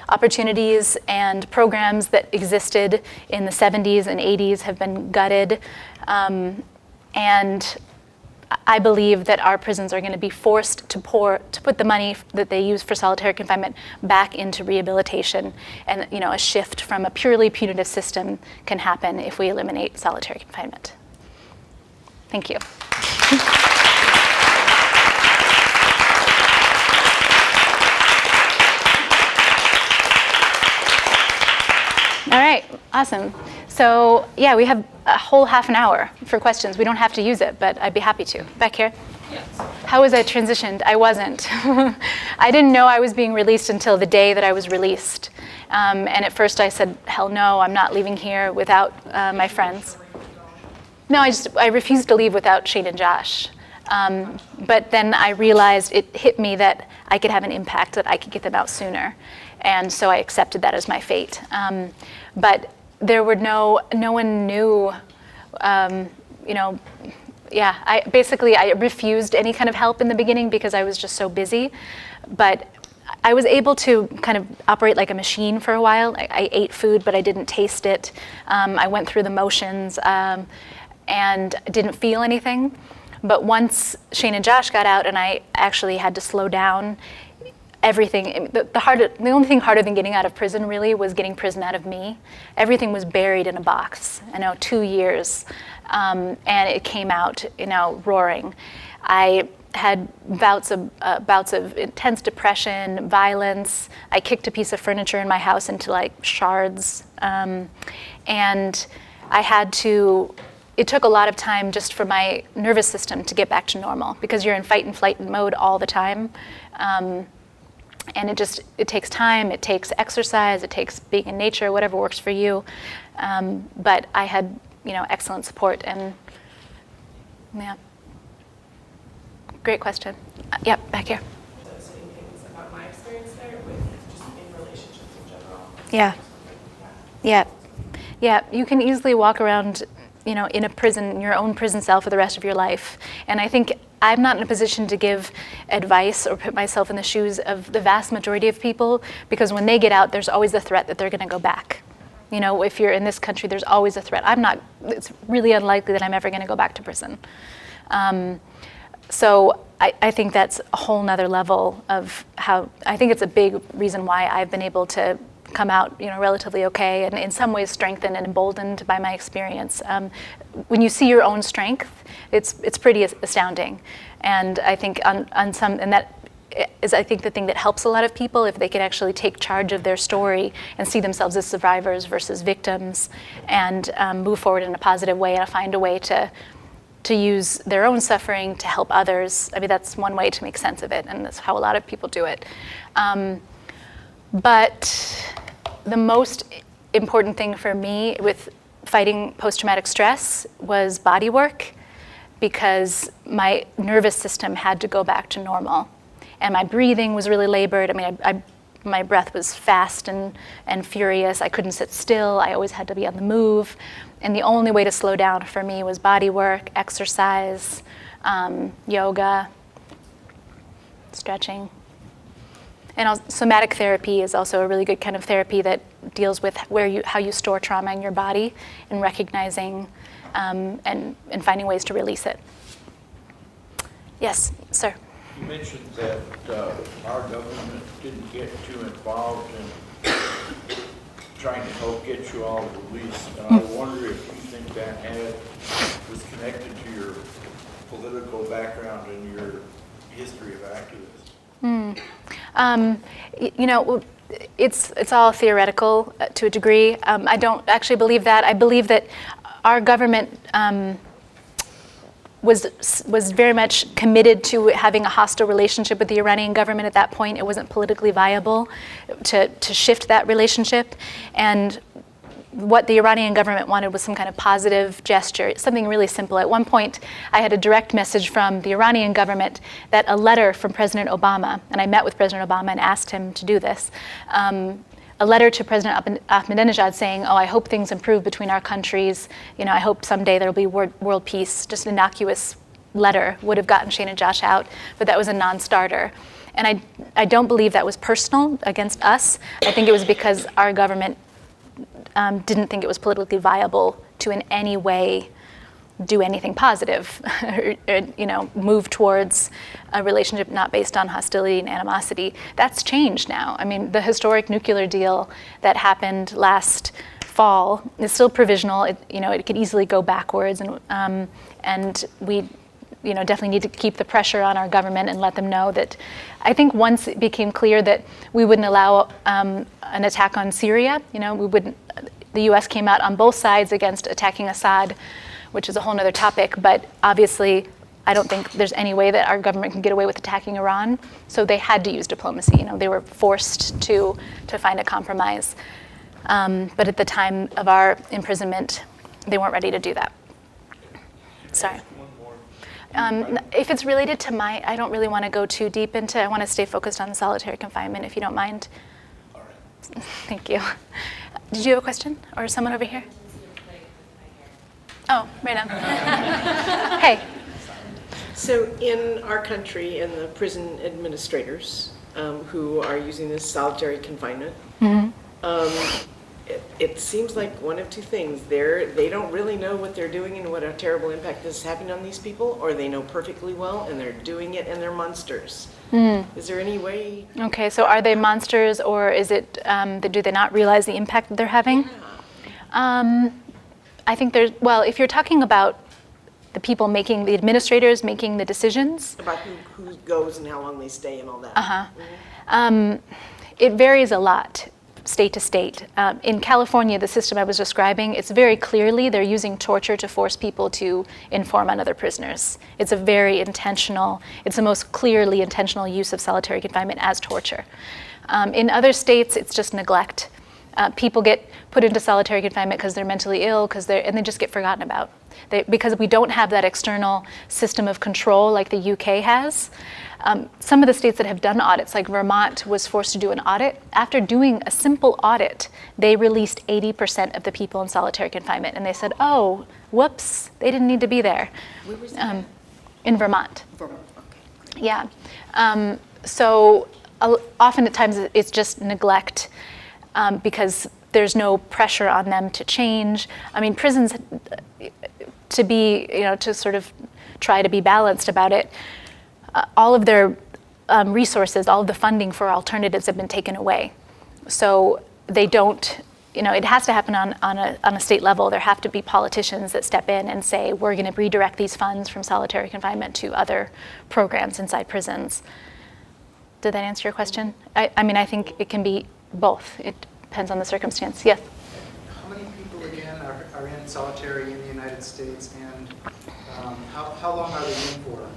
opportunities and programs that existed in the 70s and 80s have been gutted. And I believe that our prisons are going to be forced to put the money that they use for solitary confinement back into rehabilitation, and a shift from a purely punitive system can happen if we eliminate solitary confinement. Thank you. All right, awesome. So yeah, we have a whole half an hour for questions. We don't have to use it, but I'd be happy to. Back here. Yes. How was I transitioned? I wasn't. I didn't know I was being released until the day that I was released. And at first I said, hell no, I'm not leaving here without my friends. No, I refused to leave without Shane and Josh. But then I realized it hit me that I could have an impact, that I could get them out sooner. And so I accepted that as my fate. But there were no one knew, I refused any kind of help in the beginning because I was just so busy. But I was able to kind of operate like a machine for a while. I ate food, but I didn't taste it. I went through the motions and didn't feel anything. But once Shane and Josh got out and I actually had to slow down, everything, the only thing harder than getting out of prison really was getting prison out of me. Everything was buried in a box, 2 years, and it came out, roaring. I had bouts of intense depression, violence. I kicked a piece of furniture in my house into shards, and it took a lot of time just for my nervous system to get back to normal because you're in fight and flight mode all the time. And it takes time, it takes exercise, it takes being in nature, whatever works for you. But I had, excellent support and, yeah. Great question. Yep, back here. Saying things about my experience there with just in relationships in general. Yeah, you can easily walk around, in a prison, your own prison cell for the rest of your life. And I think I'm not in a position to give advice or put myself in the shoes of the vast majority of people, because when they get out, there's always the threat that they're going to go back. If you're in this country, there's always a threat. It's really unlikely that I'm ever going to go back to prison. So I think that's a whole nother level of I think it's a big reason why I've been able to come out, relatively okay, and in some ways strengthened and emboldened by my experience. When you see your own strength, it's pretty astounding, and I think that is, I think, the thing that helps a lot of people, if they can actually take charge of their story and see themselves as survivors versus victims, and move forward in a positive way and find a way to use their own suffering to help others. I mean, that's one way to make sense of it, and that's how a lot of people do it. But the most important thing for me with fighting post-traumatic stress was body work, because my nervous system had to go back to normal. And my breathing was really labored. I mean, my breath was fast and furious. I couldn't sit still. I always had to be on the move. And the only way to slow down for me was body work, exercise, yoga, stretching. And somatic therapy is also a really good kind of therapy that deals with how you store trauma in your body and recognizing and finding ways to release it. Yes, sir. You mentioned that our government didn't get too involved in trying to help get you all released. And I wonder if you think that was connected to your political background and your history of activism. You know, it's all theoretical to a degree. I don't actually believe that. I believe that our government was very much committed to having a hostile relationship with the Iranian government at that point. It wasn't politically viable to shift that relationship. And what the Iranian government wanted was some kind of positive gesture, something really simple. At one point, I had a direct message from the Iranian government that a letter from President Obama, and I met with President Obama and asked him to do this, a letter to President Ahmadinejad saying, oh, I hope things improve between our countries. You know, I hope someday there'll be world peace. Just an innocuous letter would have gotten Shane and Josh out, but that was a non-starter. And I don't believe that was personal against us. I think it was because our government didn't think it was politically viable to in any way do anything positive, or, you know, move towards a relationship not based on hostility and animosity. That's changed now. I mean, the historic nuclear deal that happened last fall is still provisional. It could easily go backwards, and we, definitely need to keep the pressure on our government and let them know that. I think once it became clear that we wouldn't allow an attack on Syria, we wouldn't. The U.S. came out on both sides against attacking Assad, which is a whole other topic. But obviously, I don't think there's any way that our government can get away with attacking Iran. So they had to use diplomacy. They were forced to find a compromise. But at the time of our imprisonment, they weren't ready to do that. Sorry. If it's related to I don't really want to go too deep into. I want to stay focused on the solitary confinement, if you don't mind. All right. Thank you. Did you have a question, or someone over here? Oh, right on. Hey. So in our country, in the prison administrators who are using this solitary confinement, it seems like one of two things. They don't really know what they're doing and what a terrible impact this is having on these people, or they know perfectly well and they're doing it and they're monsters. Is there any way? Okay, so are they monsters, or is it, do they not realize the impact that they're having? Yeah. I think if you're talking about the people the administrators making the decisions. About who goes and how long they stay and all that. It varies a lot, state to state. In California, the system I was describing, it's very clearly they're using torture to force people to inform on other prisoners. It's a very intentional, it's the most clearly intentional use of solitary confinement as torture. In other states, it's just neglect. People get put into solitary confinement because they're mentally ill, and they just get forgotten about. Because we don't have that external system of control like the UK has. Some of the states that have done audits, like Vermont was forced to do an audit. After doing a simple audit, they released 80% of the people in solitary confinement. And they said, oh, whoops, they didn't need to be there. Where was that? In Vermont. Vermont, okay. Great. Yeah. So often at times it's just neglect because there's no pressure on them to change. I mean, prisons, to sort of try to be balanced about it, all of their resources, all of the funding for alternatives have been taken away. So they don't, it has to happen on a state level. There have to be politicians that step in and say, we're going to redirect these funds from solitary confinement to other programs inside prisons. Did that answer your question? I think it can be both. It depends on the circumstance. Yes? How many people, again, are in solitary in the United States, and how long are they in for?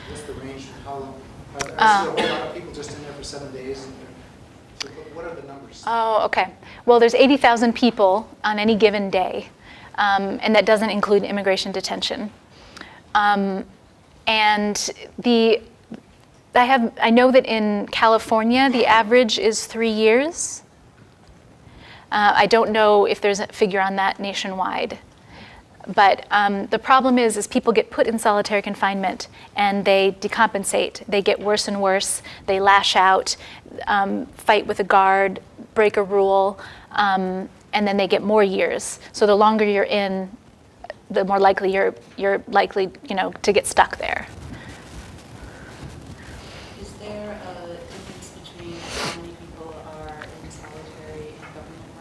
What's the range? How long? I see a whole lot of people just in there for 7 days. So what are the numbers? Oh, okay. Well, there's 80,000 people on any given day, and that doesn't include immigration detention. And I know that in California, the average is 3 years. I don't know if there's a figure on that nationwide. But the problem is people get put in solitary confinement and they decompensate. They get worse and worse. They lash out, fight with a guard, break a rule, and then they get more years. So the longer you're in, the more likely you're likely, to get stuck there. Is there a difference between how many people are in solitary in government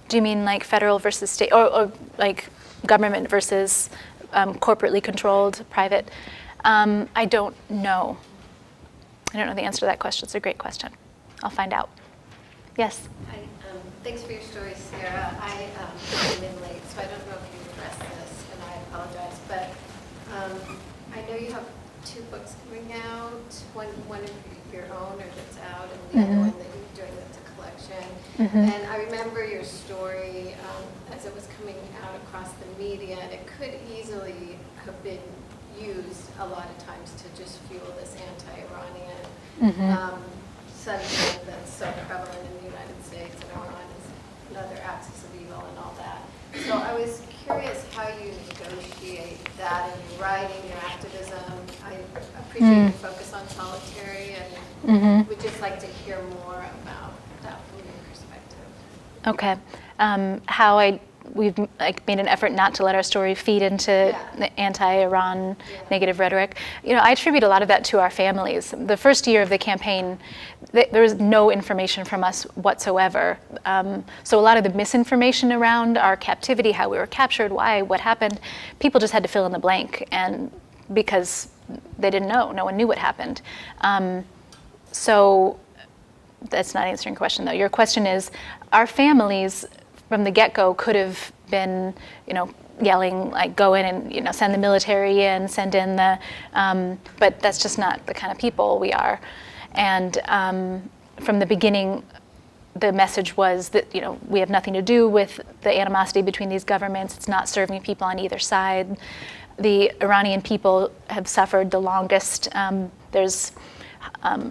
Do you mean like federal versus state, or like government versus corporately controlled private? I don't know. I don't know the answer to that question. It's a great question. I'll find out. Yes? Hi, thanks for your story, Sarah. I came in late, so I don't know if you addressed this, and I apologize, but I know you have 2 books coming out, one of your own or that's out, and the other one that you're doing that's a collection. And I remember your story as it was coming out across the media, and it could easily have been used a lot of times to just fuel this anti-Iranian sentiment that's so prevalent in the United States, and Iran is another axis of evil and all that. So I was curious how you negotiate that in your writing, your activism. I appreciate your focus on solitary, and would just like to hear more about that from your perspective. Okay. How we've like made an effort not to let our story feed into the anti-Iran negative rhetoric. I attribute a lot of that to our families. The first year of the campaign, there was no information from us whatsoever. So a lot of the misinformation around our captivity, how we were captured, why, what happened, people just had to fill in the blank, and because they didn't know, no one knew what happened. So that's not answering your question, though. Your question is, our families from the get-go could have been, yelling like, go in and, send the military in, send in the, but that's just not the kind of people we are. And from the beginning, the message was that, we have nothing to do with the animosity between these governments. It's not serving people on either side. The Iranian people have suffered the longest. There's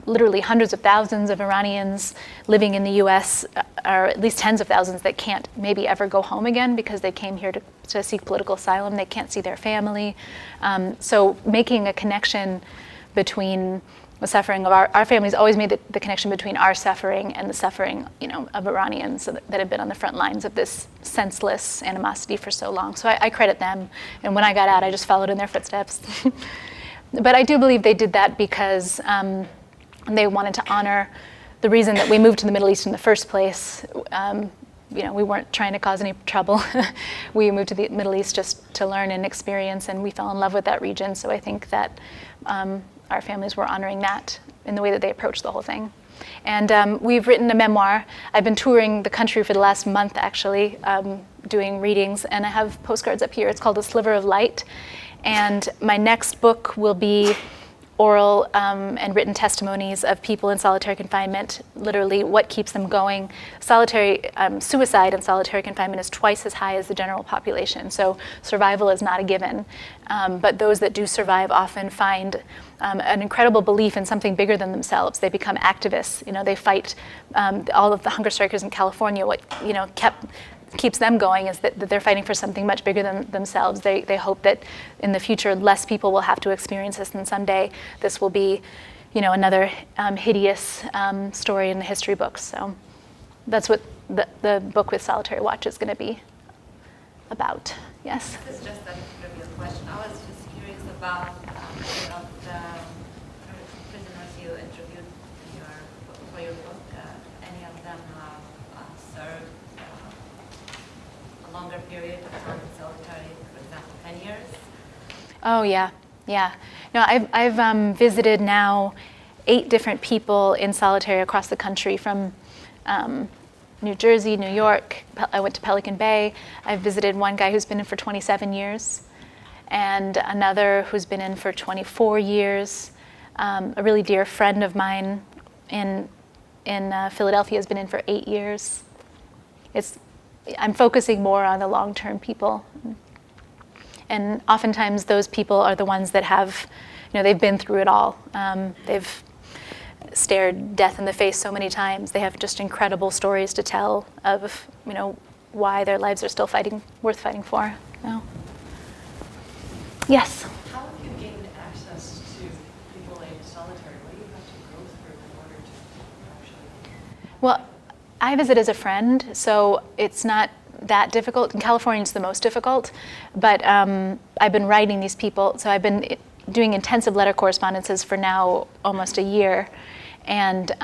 literally hundreds of thousands of Iranians living in the U.S., or at least tens of thousands that can't maybe ever go home again because they came here to seek political asylum. They can't see their family. So making a connection between the suffering of our families always made the connection between our suffering and the suffering, of Iranians that have been on the front lines of this senseless animosity for so long. So I credit them. And when I got out, I just followed in their footsteps. But I do believe they did that because they wanted to honor the reason that we moved to the Middle East in the first place. We weren't trying to cause any trouble. We moved to the Middle East just to learn and experience, and we fell in love with that region. So I think that our families were honoring that in the way that they approached the whole thing. And we've written a memoir. I've been touring the country for the last month, actually, doing readings, and I have postcards up here. It's called A Sliver of Light. And my next book will be oral and written testimonies of people in solitary confinement, literally what keeps them going. Suicide in solitary confinement is twice as high as the general population, so survival is not a given. But those that do survive often find an incredible belief in something bigger than themselves. They become activists. They fight. All of the hunger strikers in California, what keeps them going is that they're fighting for something much bigger than themselves. They hope that in the future less people will have to experience this, and someday this will be, another hideous story in the history books. So that's what the book with SolitaryWatch is going to be about. Yes? This is just a trivial question. I was just curious about the prisoners you interviewed for your book. Any of them have served a longer period of time in solitary, for example, 10 years? Oh, yeah. No, I've visited now 8 different people in solitary across the country, from New Jersey, New York. I went to Pelican Bay. I've visited one guy who's been in for 27 years, and another who's been in for 24 years. A really dear friend of mine in Philadelphia has been in for 8 years. I'm focusing more on the long-term people. And oftentimes those people are the ones that have, they've been through it all. They've stared death in the face so many times. They have just incredible stories to tell of, why their lives are still worth fighting for. Yes? How have you gained access to people in solitary? What do you have to go through in order to actually? Well, I visit as a friend, so it's not that difficult. In California, it's the most difficult, but I've been writing these people, so I've been doing intensive letter correspondences for now almost a year, and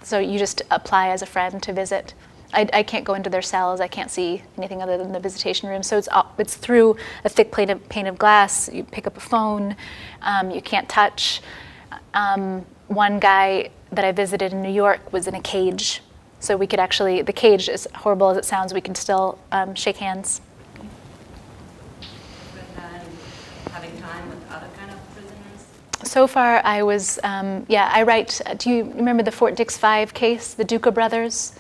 so you just apply as a friend to visit. I can't go into their cells. I can't see anything other than the visitation room. So it's through a thick pane of glass. You pick up a phone. You can't touch. One guy that I visited in New York was in a cage. So we could actually, the cage, as horrible as it sounds, we can still shake hands. Having time with other kind of prisoners? So far, I was, I write, do you remember the Fort Dix 5 case, the Duca brothers?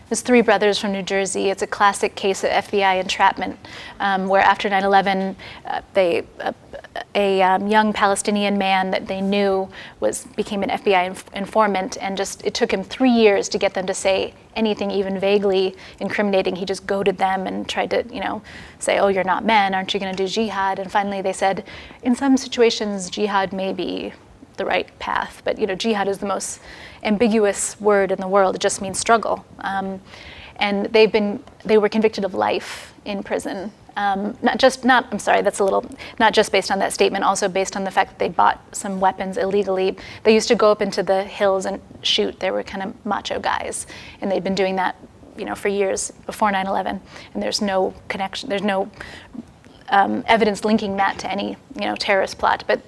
There's 3 brothers from New Jersey. It's a classic case of FBI entrapment, where after 9/11, a young Palestinian man that they knew became an FBI informant, and it took him 3 years to get them to say anything even vaguely incriminating. He just goaded them and tried to, say, "Oh, you're not men. Aren't you going to do jihad?" And finally, they said, "In some situations, jihad may be the right path, but jihad is the most ambiguous word in the world. It just means struggle." And they were convicted of life in prison. Not just based on that statement, also based on the fact that they bought some weapons illegally. They used to go up into the hills and shoot. They were kind of macho guys, and they'd been doing that, for years before 9/11. And there's no connection. There's no evidence linking that to any, terrorist plot. But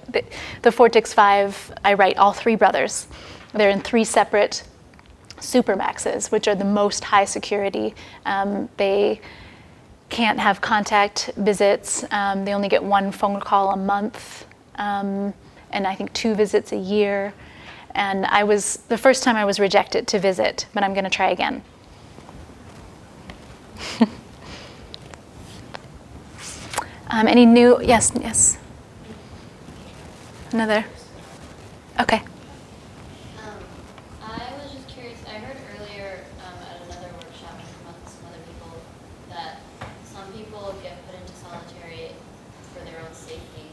the Fort Dix 5, I write all 3 brothers. They're in 3 separate supermaxes, which are the most high security. They can't have contact visits. They only get 1 phone call a month, and I think 2 visits a year. And the first time I was rejected to visit, but I'm going to try again. Any new? Yes. Another. Okay. I was just curious. I heard earlier at another workshop from some other people that some people get put into solitary for their own safety.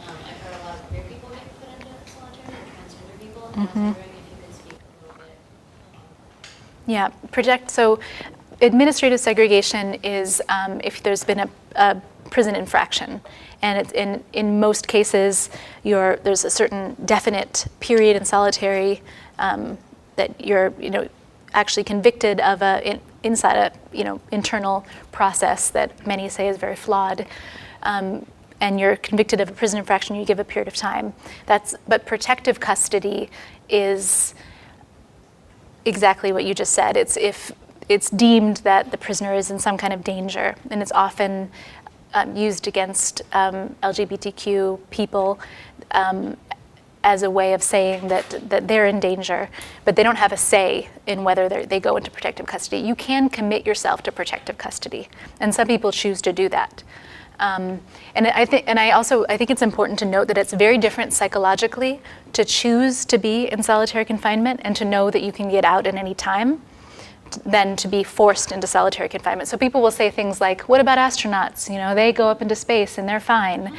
I've heard a lot of queer people get put into solitary, and transgender people. And I was wondering if you could speak a little bit. Yeah, so administrative segregation is if there's been a prison infraction, and it's in most cases there's a certain definite period in solitary that you're actually convicted of inside a internal process that many say is very flawed, and you're convicted of a prison infraction. You give a period of time. But protective custody is exactly what you just said. It's if it's deemed that the prisoner is in some kind of danger, and it's often used against LGBTQ people as a way of saying that they're in danger, but they don't have a say in whether they go into protective custody. You can commit yourself to protective custody, and some people choose to do that. And I think it's important to note that it's very different psychologically to choose to be in solitary confinement and to know that you can get out at any time than to be forced into solitary confinement. So people will say things like, "What about astronauts? They go up into space and they're fine."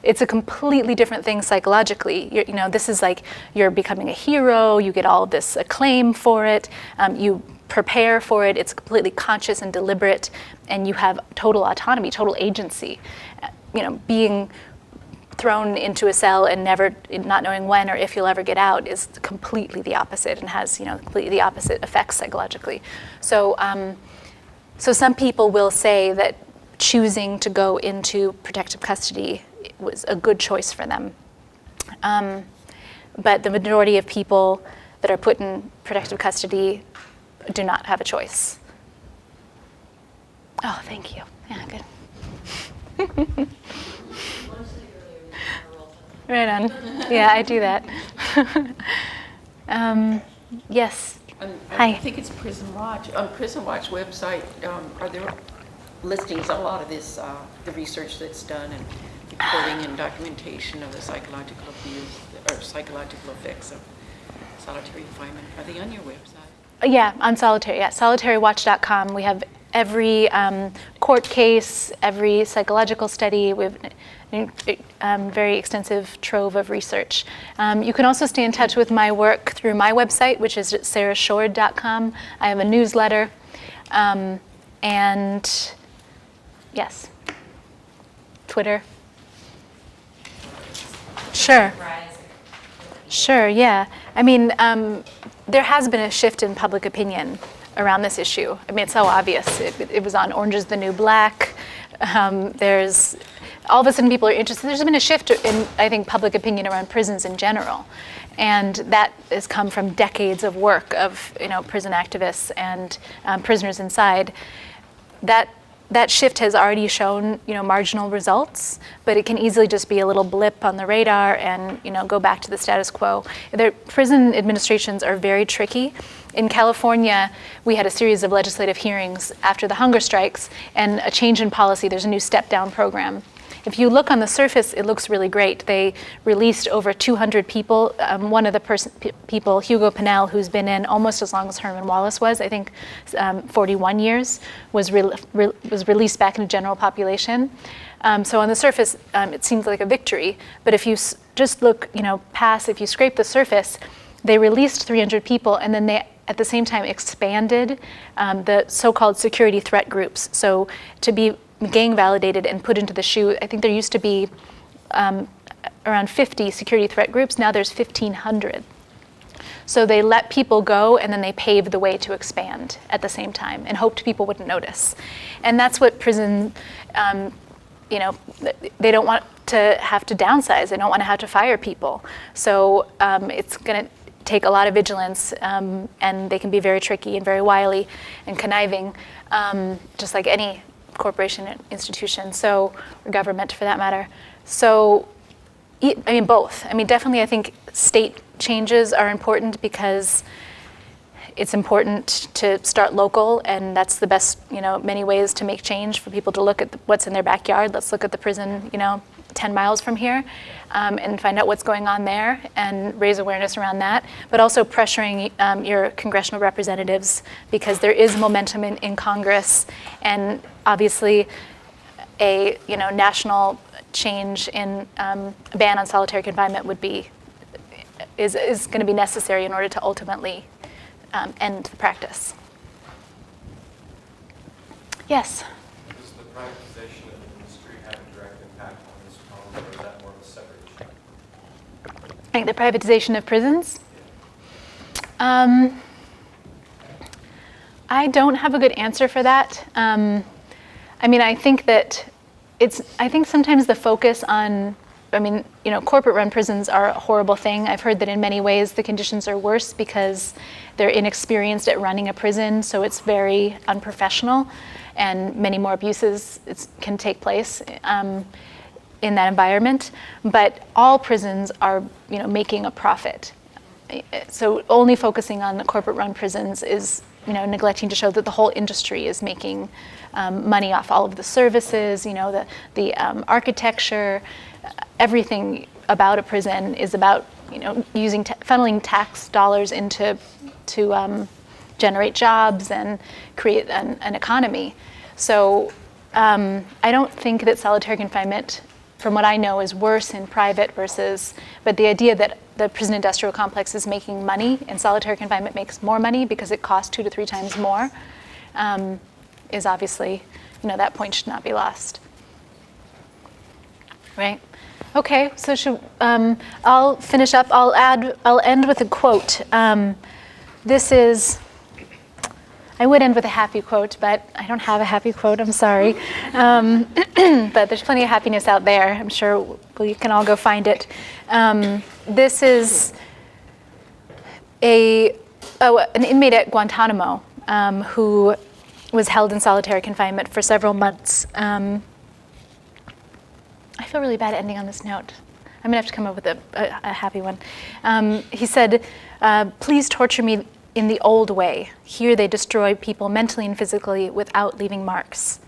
It's a completely different thing psychologically. This is like you're becoming a hero. You get all of this acclaim for it. You prepare for it. It's completely conscious and deliberate, and you have total autonomy, total agency. Being thrown into a cell and not knowing when or if you'll ever get out is completely the opposite and has completely the opposite effects psychologically. So some people will say that choosing to go into protective custody was a good choice for them, but the majority of people that are put in protective custody do not have a choice. Oh, thank you. Yeah, good. Right on. Yeah, I do that. Yes. Hi. I think it's Prison Watch. On Prison Watch website, are there listings of a lot of this, the research that's done and reporting and documentation of the psychological abuse or psychological effects of solitary confinement? Are they on your website? Yeah, on Solitary. Yeah, SolitaryWatch.com. We have every court case, every psychological study. We have very extensive trove of research. You can also stay in touch with my work through my website, which is at SaraShourd.com. I have a newsletter. And yes, Twitter. Sure. Sure, yeah. I mean, there has been a shift in public opinion around this issue. I mean, it's so obvious. It was on Orange is the New Black. There's all of a sudden people are interested. There's been a shift in, I think, public opinion around prisons in general. And that has come from decades of work of prison activists and prisoners inside. That shift has already shown marginal results, but it can easily just be a little blip on the radar and go back to the status quo. The prison administrations are very tricky. In California, we had a series of legislative hearings after the hunger strikes and a change in policy. There's a new step-down program. If you look on the surface, it looks really great. They released over 200 people. One of the people, Hugo Pinnell, who's been in almost as long as Herman Wallace was, I think 41 years, was released back into general population. So on the surface, it seems like a victory. But if you just look, if you scrape the surface, they released 300 people, and then they, at the same time, expanded the so-called security threat groups. So to be gang validated and put into the SHU, I think there used to be around 50 security threat groups. Now there's 1,500. So they let people go, and then they paved the way to expand at the same time and hoped people wouldn't notice. And that's what prison, they don't want to have to downsize. They don't want to have to fire people. So it's going to take a lot of vigilance, and they can be very tricky and very wily and conniving, just like any corporation institution, or government for that matter. So, both. Definitely I think state changes are important because it's important to start local, and that's the best, many ways to make change for people to look at what's in their backyard. Let's look at the prison, 10 miles from here, and find out what's going on there and raise awareness around that, but also pressuring your congressional representatives, because there is momentum in Congress, and obviously a national change in a ban on solitary confinement is going to be necessary in order to ultimately end the practice. Yes? Does the privatization of the industry have a direct impact on this problem, or is that more of a separate issue? I think the privatization of prisons? I don't have a good answer for that. I think that I think sometimes the focus on, corporate-run prisons are a horrible thing. I've heard that in many ways the conditions are worse because they're inexperienced at running a prison, so it's very unprofessional, and many more abuses can take place in that environment. But all prisons are, making a profit. So only focusing on the corporate-run prisons is, neglecting to show that the whole industry is making money off all of the services, the architecture, everything about a prison is about, funneling tax dollars to generate jobs and create an economy. So I don't think that solitary confinement, from what I know, is worse in private but the idea that the prison industrial complex is making money and solitary confinement makes more money because it costs 2 to 3 times more is obviously, that point should not be lost. Right? Okay, so I'll finish up. I'll end with a quote. This is, I would end with a happy quote, but I don't have a happy quote, I'm sorry. But there's plenty of happiness out there. I'm sure you can all go find it. This is an inmate at Guantanamo who was held in solitary confinement for several months. I feel really bad ending on this note. I'm gonna have to come up with a happy one. He said, "Please torture me in the old way. Here they destroy people mentally and physically without leaving marks."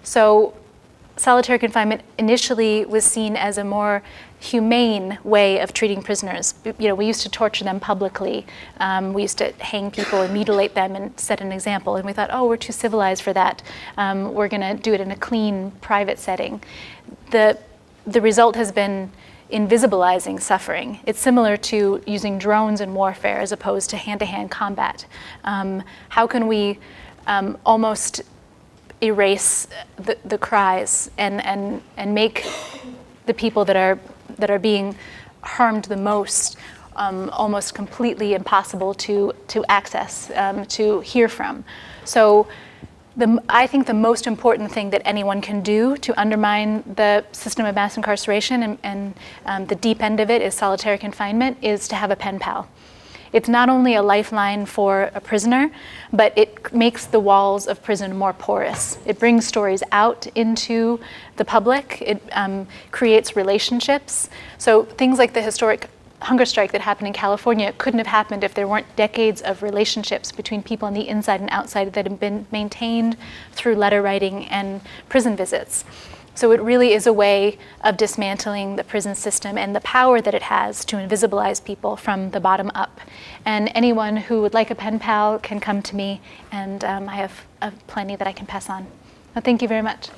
So solitary confinement initially was seen as a more humane way of treating prisoners. We used to torture them publicly. We used to hang people and mutilate them and set an example. And we thought, we're too civilized for that. We're going to do it in a clean, private setting. The result has been invisibilizing suffering. It's similar to using drones in warfare as opposed to hand-to-hand combat. How can we almost erase the cries and make the people that are being harmed the most almost completely impossible to access, to hear from. So I think the most important thing that anyone can do to undermine the system of mass incarceration and the deep end of it is solitary confinement is to have a pen pal. It's not only a lifeline for a prisoner, but it makes the walls of prison more porous. It brings stories out into the public. It creates relationships. So things like the historic hunger strike that happened in California couldn't have happened if there weren't decades of relationships between people on the inside and outside that have been maintained through letter writing and prison visits. So it really is a way of dismantling the prison system and the power that it has to invisibilize people from the bottom up. And anyone who would like a pen pal can come to me, and I have plenty that I can pass on. Well, thank you very much.